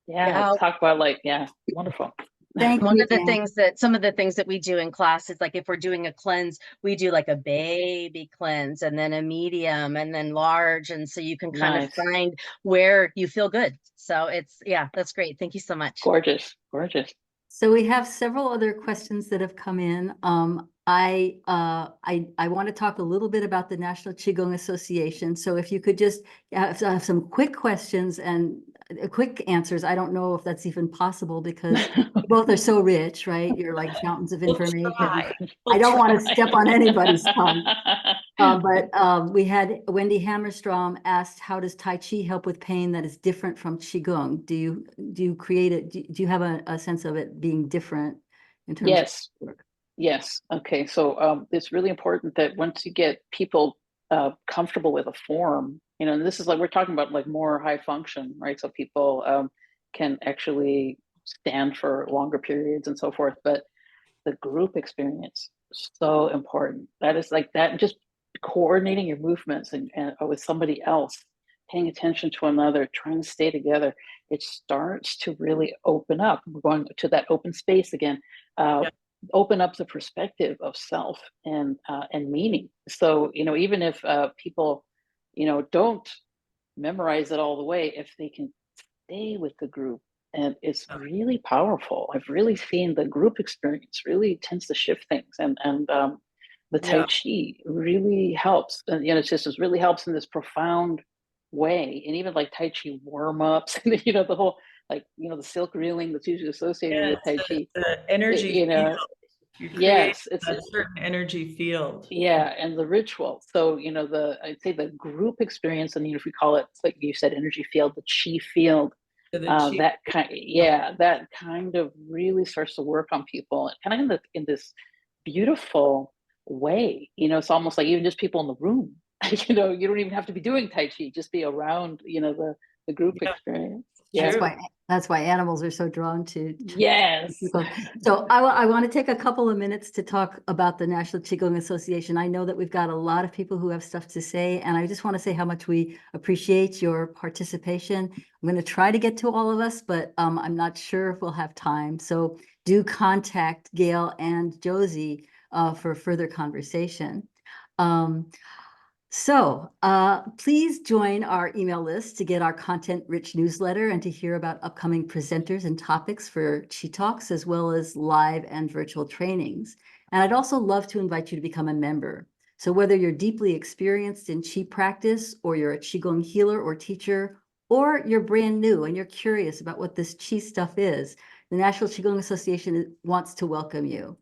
Yeah.
yeah.
Talk about, like, yeah, wonderful.
Thank
One
you,
of the
Gail.
things that we do in class is like if we're doing a cleanse, we do like a baby cleanse and then a medium and then large. And so you can kind of
Nice.
find where you feel good. So yeah, that's great. Thank you so much.
Gorgeous. Gorgeous.
So we have several other questions that have come in. I want to talk a little bit about the National Qigong Association. So if you could just have some quick questions and a quick answer is I don't know if that's even possible because you both are so rich, right? You're like fountains of
We'll
information.
try.
I don't want to
We'll
step on anybody's tongue.
try.
But we had Wendy Hammerstrom asked, how does Tai Chi help with pain that is different from Qigong? Do you create it? Do you have a sense of it being different in terms
Yes.
of work?
Yes. Okay. So it's really important that once you get people comfortable with a form, you know, and this is like we're talking about like more high function, right? So people can actually stand for longer periods and so forth. But the group experience so important. That is like that just coordinating your movements and with somebody else, paying attention to another, trying to stay together. It starts to really open up. We're going to that open space again.
Yeah.
Open up the perspective of self and meaning. So you know, even if people, you know, don't memorize it all the way, if they can stay with the group, and it's really powerful. I've really seen the group experience really tends to shift things, and the Tai
Yeah.
Chi really helps. And you know, it really helps in this profound way. And even like Tai Chi warm ups, you know, the whole like you know the silk reeling that's usually associated
Yeah,
with Tai
it's
Chi.
the energy
You
field.
know,
You create
yes, it's
a certain energy field.
yeah, and the ritual. So, you know, I'd say the group experience, and you know, if we call it, like you said, energy field, the chi field,
So the chi
that kind of really starts to work on people, kind of in this beautiful way. You know, it's almost like even just people in the room. You know, you don't even have to be doing Tai Chi, just be around, you know, the group
Yeah,
experience.
That's
Yeah.
true.
that's why animals are so drawn to
Yes.
Qigong. So I want to take a couple of minutes to talk about the National Qigong Association. I know that we've got a lot of people who have stuff to say, and I just want to say how much we appreciate your participation. I'm going to try to get to all of us, but I'm not sure if we'll have time. So do contact Gail and Josie for further conversation. Please join our email list to get our content-rich newsletter and to hear about upcoming presenters and topics for Chi Talks, as well as live and virtual trainings. And I'd also love to invite you to become a member. So whether you're deeply experienced in Qi practice, or you're a Qigong healer or teacher, or you're brand new and you're curious about what this Qi stuff is, the National Qigong Association wants to welcome you.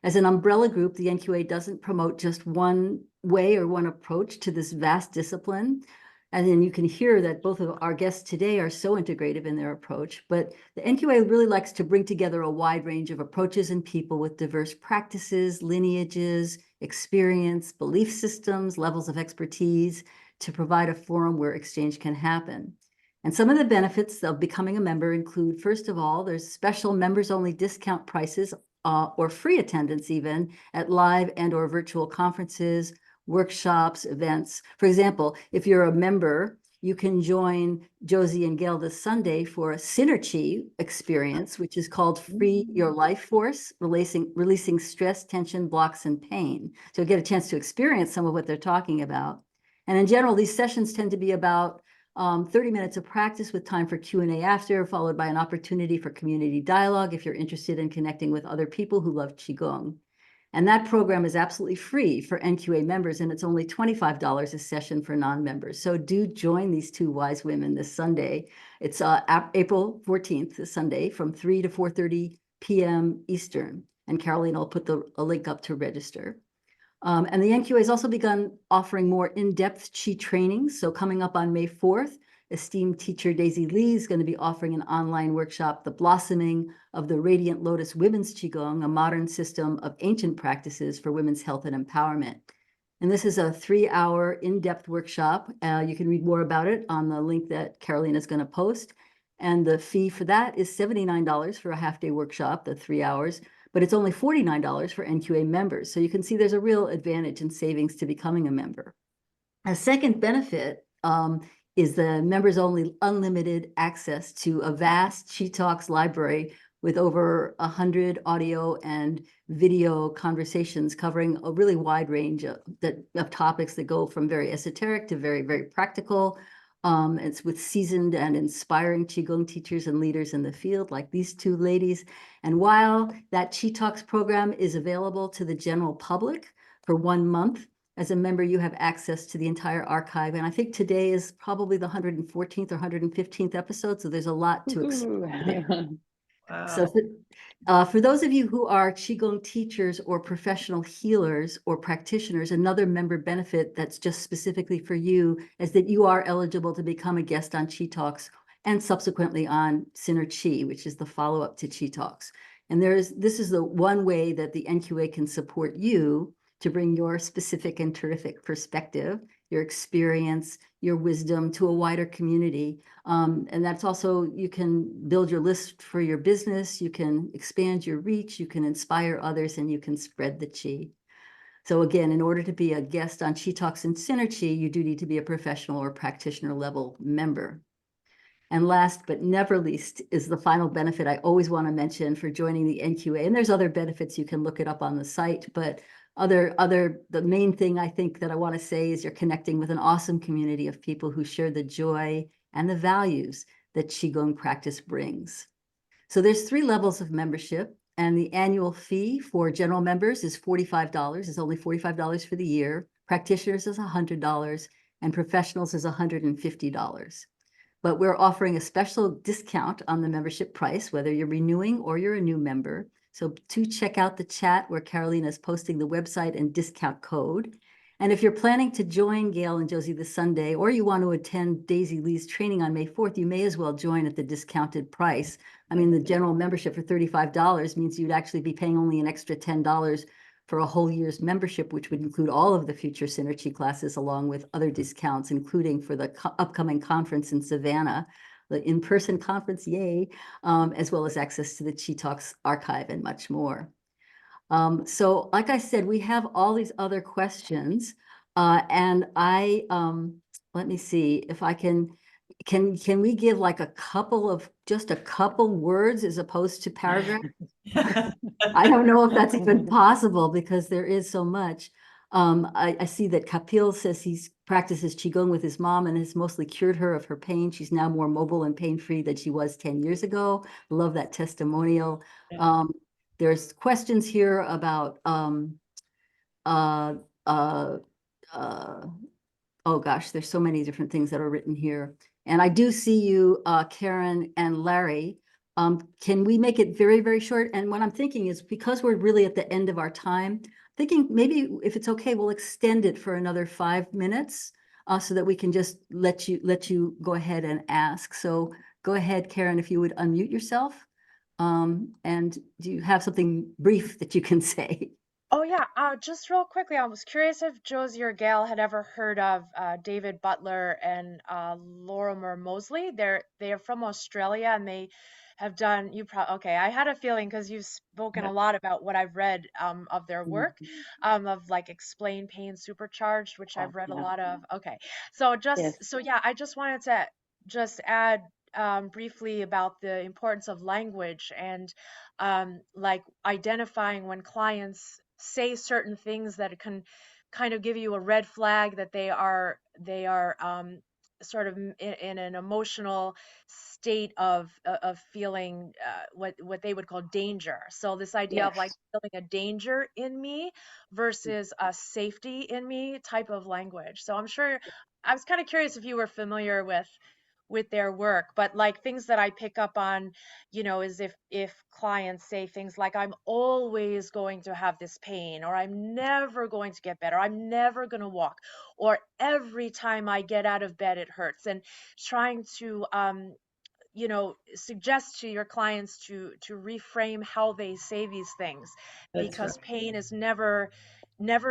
As an umbrella group, the NQA doesn't promote just one way or one approach to this vast discipline. And then you can hear that both of our guests today are so integrative in their approach, but the NQA really likes to bring together a wide range of approaches and people with diverse practices, lineages, experience, belief systems, levels of expertise to provide a forum where exchange can happen. And some of the benefits of becoming a member include, first of all, there's special members-only discount prices or free attendance even at live and or virtual conferences, workshops, events. For example, if you're a member, you can join Josie and Gail this Sunday for a Synergy experience, which is called Free Your Life Force, releasing stress, tension, blocks, and pain. So you get a chance to experience some of what they're talking about. And in general, these sessions tend to be about 30 minutes of practice with time for Q&A after, followed by an opportunity for community dialogue if you're interested in connecting with other people who love Qigong. And that program is absolutely free for NQA members, and it's only $25 a session for non-members. So do join these two wise women this Sunday. It's April 14th, this Sunday, from 3 to 4:30 p.m. Eastern. And Caroline will put a link up to register. And the NQA has also begun offering more in-depth Qi trainings. So coming up on May 4th, esteemed teacher Daisy Lee is going to be offering an online workshop, The Blossoming of the Radiant Lotus Women's Qigong, a modern system of ancient practices for women's health and empowerment. And this is a 3-hour in-depth workshop. You can read more about it on the link that Caroline is going to post. And the fee for that is $79 for a half-day workshop, the 3 hours, but it's only $49 for NQA members. So you can see there's a real advantage in savings to becoming a member. A second benefit is the members-only unlimited access to a vast Qi Talks library with over 100 audio and video conversations covering a really wide range of topics that go from very esoteric to very, very practical. It's with seasoned and inspiring Qigong teachers and leaders in the field, like these two ladies. And while that Qi Talks program is available to the general public for 1 month, As a member, you have access to the entire archive. And I think today is probably the 114th or 115th episode. So there's a lot to explore there. So for those of you who are Qigong teachers or professional healers or practitioners, another member benefit that's just specifically for you is that you are eligible to become a guest on Chi Talks and subsequently on Synergy, which is the follow-up to Chi Talks. And this is the one way that the NQA can support you to bring your specific and terrific perspective, your experience, your wisdom to a wider community. And that's also, you can build your list for your business, you can expand your reach, you can inspire others, and you can spread the Qi. So again, in order to be a guest on Chi Talks and Synergy, you do need to be a professional or practitioner level member. And last but never least is the final benefit I always want to mention for joining the NQA. And there's other benefits, you can look it up on the site, but the main thing I think that I want to say is you're connecting with an awesome community of people who share the joy and the values that Qigong practice brings. So there's 3 levels of membership, and the annual fee for general members is $45. It's only $45 for the year. Practitioners is $100, and professionals is $150. But we're offering a special discount on the membership price, whether you're renewing or you're a new member. So do check out the chat where Carolina is posting the website and discount code. And if you're planning to join Gail and Josie this Sunday, or you want to attend Daisy Lee's training on May 4th, you may as well join at the discounted price. I mean, the general membership for $35 means you'd actually be paying only an extra $10 for a whole year's membership, which would include all of the future Synergy classes, along with other discounts, including for the upcoming conference in Savannah, the in-person conference, yay, as well as access to the Chi Talks archive and much more. So like I said, we have all these other questions, and let me see if I can we give like just a couple words as opposed to paragraphs? I don't know if that's even possible because there is so much. I see that Kapil says he's practices Qigong with his mom and has mostly cured her of her pain. She's now more mobile and pain-free than she was 10 years ago. Love that testimonial.
Yeah.
There's questions here about, oh gosh, there's so many different things that are written here. And I do see you, Karen and Larry. Can we make it very, very short? And what I'm thinking is, because we're really at the end of our time, thinking maybe if it's okay, we'll extend it for another 5 minutes so that we can just let you go ahead and ask. So go ahead, Karen, if you would unmute yourself. And do you have something brief that you can say?
Oh yeah, just real quickly, I was curious if Josie or Gail had ever heard of David Butler and Lorimer Mosley. They are from Australia, and they have done okay. I had a feeling because you've spoken a lot about what I've read of their work, of like Explain Pain Supercharged, which I've read a lot of. Okay, so yeah, I just wanted to just add briefly about the importance of language and like identifying when clients say certain things that can kind of give you a red flag that they are sort of in an emotional state of feeling what they would call danger. So this idea of like feeling a danger in me versus a safety in me type of language. So I'm sure I was kind of curious if you were familiar with their work, but like things that I pick up on, is if clients say things like, I'm always going to have this pain, or I'm never going to get better, I'm never going to walk, or every time I get out of bed it hurts, and trying to suggest to your clients to reframe how they say these things. That's because right. Pain is never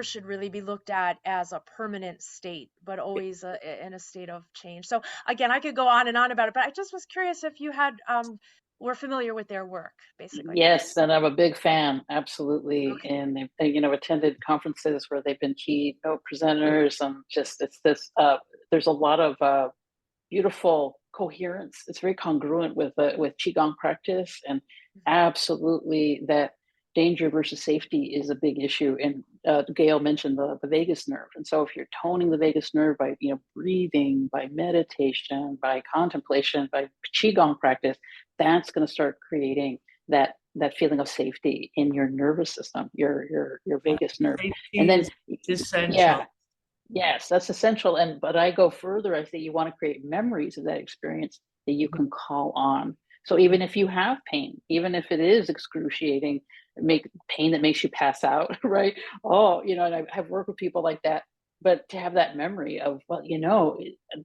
should really be looked at as a permanent state, but always in a state of change. So again, I could go on and on about it, but I just was curious if you had were familiar with their work, basically.
Yes, and I'm a big fan, absolutely.
Okay.
And they've attended conferences where they've been keynote presenters, and just there's a lot of beautiful coherence. It's very congruent with Qigong practice, and absolutely that danger versus safety is a big issue. And Gail mentioned the vagus nerve, and so if you're toning the vagus nerve by breathing, by meditation, by contemplation, by Qigong practice, that's going to start creating that feeling of safety in your nervous system, your vagus nerve.
Safety
And then
is essential.
yeah, Yes, that's essential. And but I go further. I say you want to create memories of that experience that you can call on. So even if you have pain, even if it is excruciating, make pain that makes you pass out, right? Oh, and I've worked with people like that. But to have that memory of, well,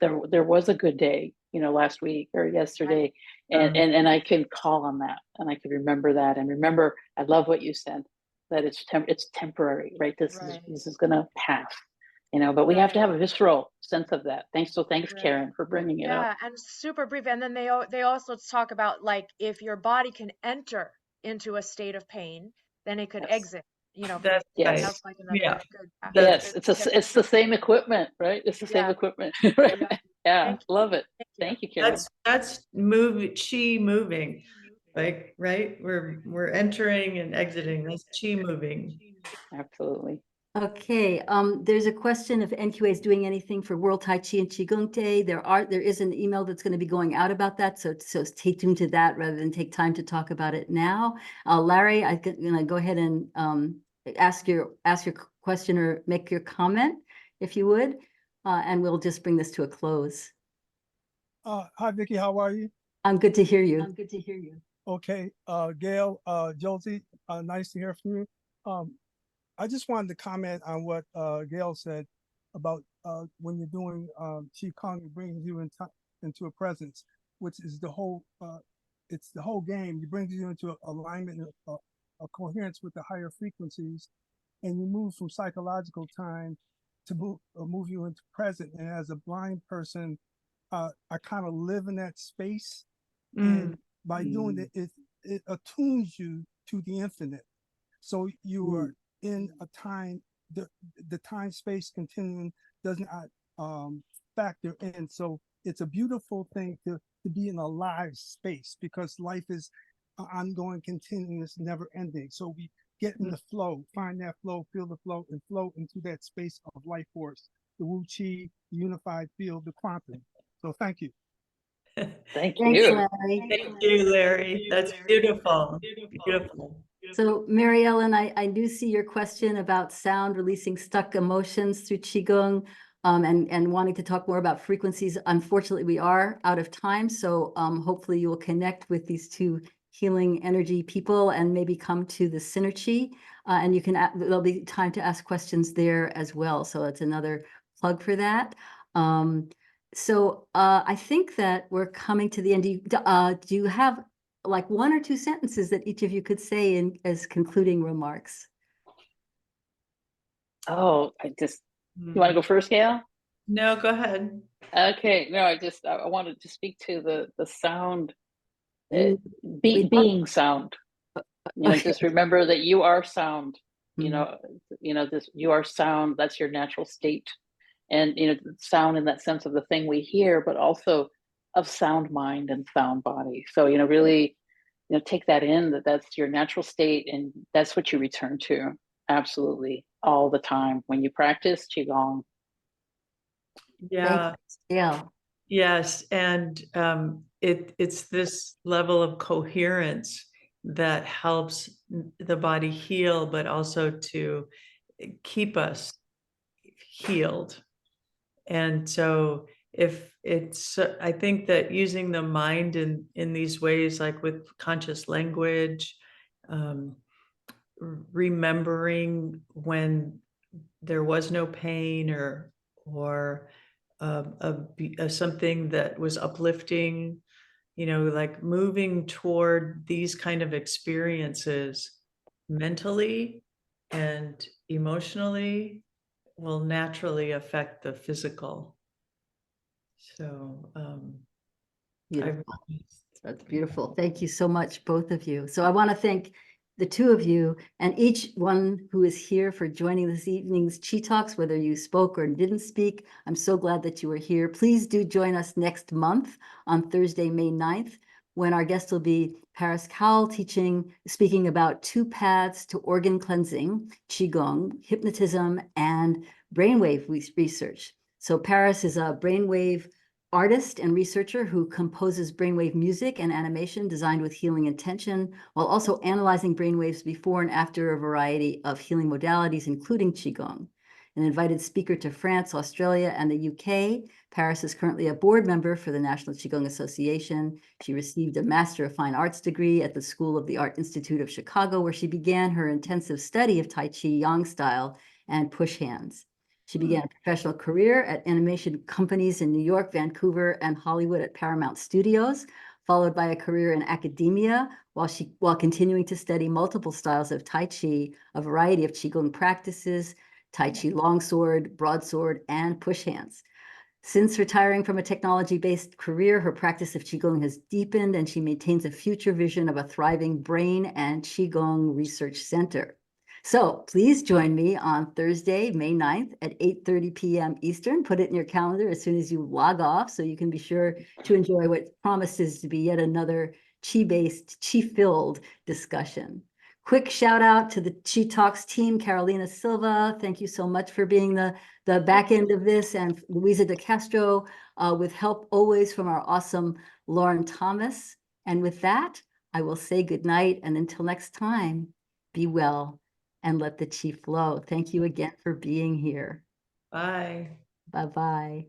there was a good day, last week or
Right.
yesterday, and I can call on that, and I can remember that, and remember. I love what you said, that it's temporary, right? This is
Right.
this is gonna pass. But we have to
Right.
have a visceral sense of that. Thanks,
Right.
Karen, for bringing it up.
Yeah, and super brief. And then they also talk about like if your body can enter into a state of pain, then it could
Yes,
exit, from the
That's
state. And
right.
yes,
that's like
Yeah,
another good,
that's
yes.
good
It's
tip.
a, it's the same equipment, right? It's the same
Yeah.
equipment, right?
Yeah.
Yeah,
Thank you.
love it.
Thank you.
Thank you, Karen.
that's chi moving. Like, right? We're entering and exiting. That's chi moving.
Absolutely.
Okay, there's a question if NQA is doing anything for World Tai Chi and Qigong Day. There is an email that's going to be going out about that, so stay tuned to that rather than take time to talk about it now. Larry, I'm gonna go ahead and ask your question or make your comment, if you would, and we'll just bring this to a close.
Hi, Vicky. How are you?
I'm good to hear you.
Okay. Gail, Josie, nice to hear from you. I just wanted to comment on what Gail said about when you're doing Qigong, it brings you into a presence, which is it's the whole game. It brings you into alignment, a coherence with the higher frequencies, and you move from psychological time to move you into present. And as a blind person, I kind of live in that space, and by doing it attunes you to the infinite. So you are in a time, the time space continuum does not factor in. So it's a beautiful thing to be in a live space, because life is ongoing, continuous, never ending. So we get in the flow, find that flow, feel the flow, and flow into that space of life force, the Wu Chi, the unified field, the quantum. So thank you.
Thank
Thanks,
you.
Larry.
Thank you, Larry. That's beautiful. Beautiful.
So Mary Ellen, I do see your question about sound releasing stuck emotions through Qigong, and wanting to talk more about frequencies. Unfortunately, we are out of time, so hopefully you will connect with these two healing energy people and maybe come to the synergy, and you can there'll be time to ask questions there as well. So it's another plug for that. So I think that we're coming to the end. Do you have like one or two sentences that each of you could say as concluding remarks?
Oh, you want to go first, Gail?
No, go ahead.
Okay. No, I wanted to speak to the sound,
We-
being sound.
Okay.
Just remember that you are sound.
Mhm.
You are sound. That's your natural state, and sound in that sense of the thing we hear, but also of sound mind and sound body. So really, take that in, that's your natural state, and that's what you return to absolutely all the time when you practice qigong.
Yeah.
Yeah.
Yes, and it's this level of coherence that helps the body heal, but also to keep us healed. And so if it's, I think that using the mind in these ways, like with conscious language, um, remembering when there was no pain or something that was uplifting, like moving toward these kind of experiences mentally and emotionally will naturally affect the physical. So
Beautiful. That's beautiful. Thank you so much, both of you. So I want to thank the two of you and each one who is here for joining this evening's Chi Talks, whether you spoke or didn't speak. I'm so glad that you were here. Please do join us next month on Thursday, May 9th, when our guest will be Paris Cowell speaking about 2 paths to organ cleansing, Qigong, hypnotism, and brainwave research. So Paris is a brainwave artist and researcher who composes brainwave music and animation designed with healing intention, while also analyzing brainwaves before and after a variety of healing modalities, including Qigong. an invited speaker to France, Australia, and the UK. Paris is currently a board member for the National Qigong Association. She received a Master of Fine Arts degree at the School of the Art Institute of Chicago, where she began her intensive study of Tai Chi Yang style and push hands. She began a professional career at animation companies in New York, Vancouver, and Hollywood at Paramount Studios, followed by a career in academia while continuing to study multiple styles of Tai Chi, a variety of Qigong practices, Tai Chi longsword, broadsword, and push hands. Since retiring from a technology-based career, her practice of Qigong has deepened, and she maintains a future vision of a thriving brain and Qigong research center. So please join me on Thursday, May 9th at 8:30 p.m. Eastern. Put it in your calendar as soon as you log off so you can be sure to enjoy what promises to be yet another Qi-based, Qi-filled discussion. Quick shout out to the Qi Talks team, Carolina Silva. Thank you so much for being the back end of this, and Luisa de Castro, with help always from our awesome Lauren Thomas. And with that, I will say goodnight, and until next time, be well and let the Qi flow. Thank you again for being here.
Bye.
Bye-bye.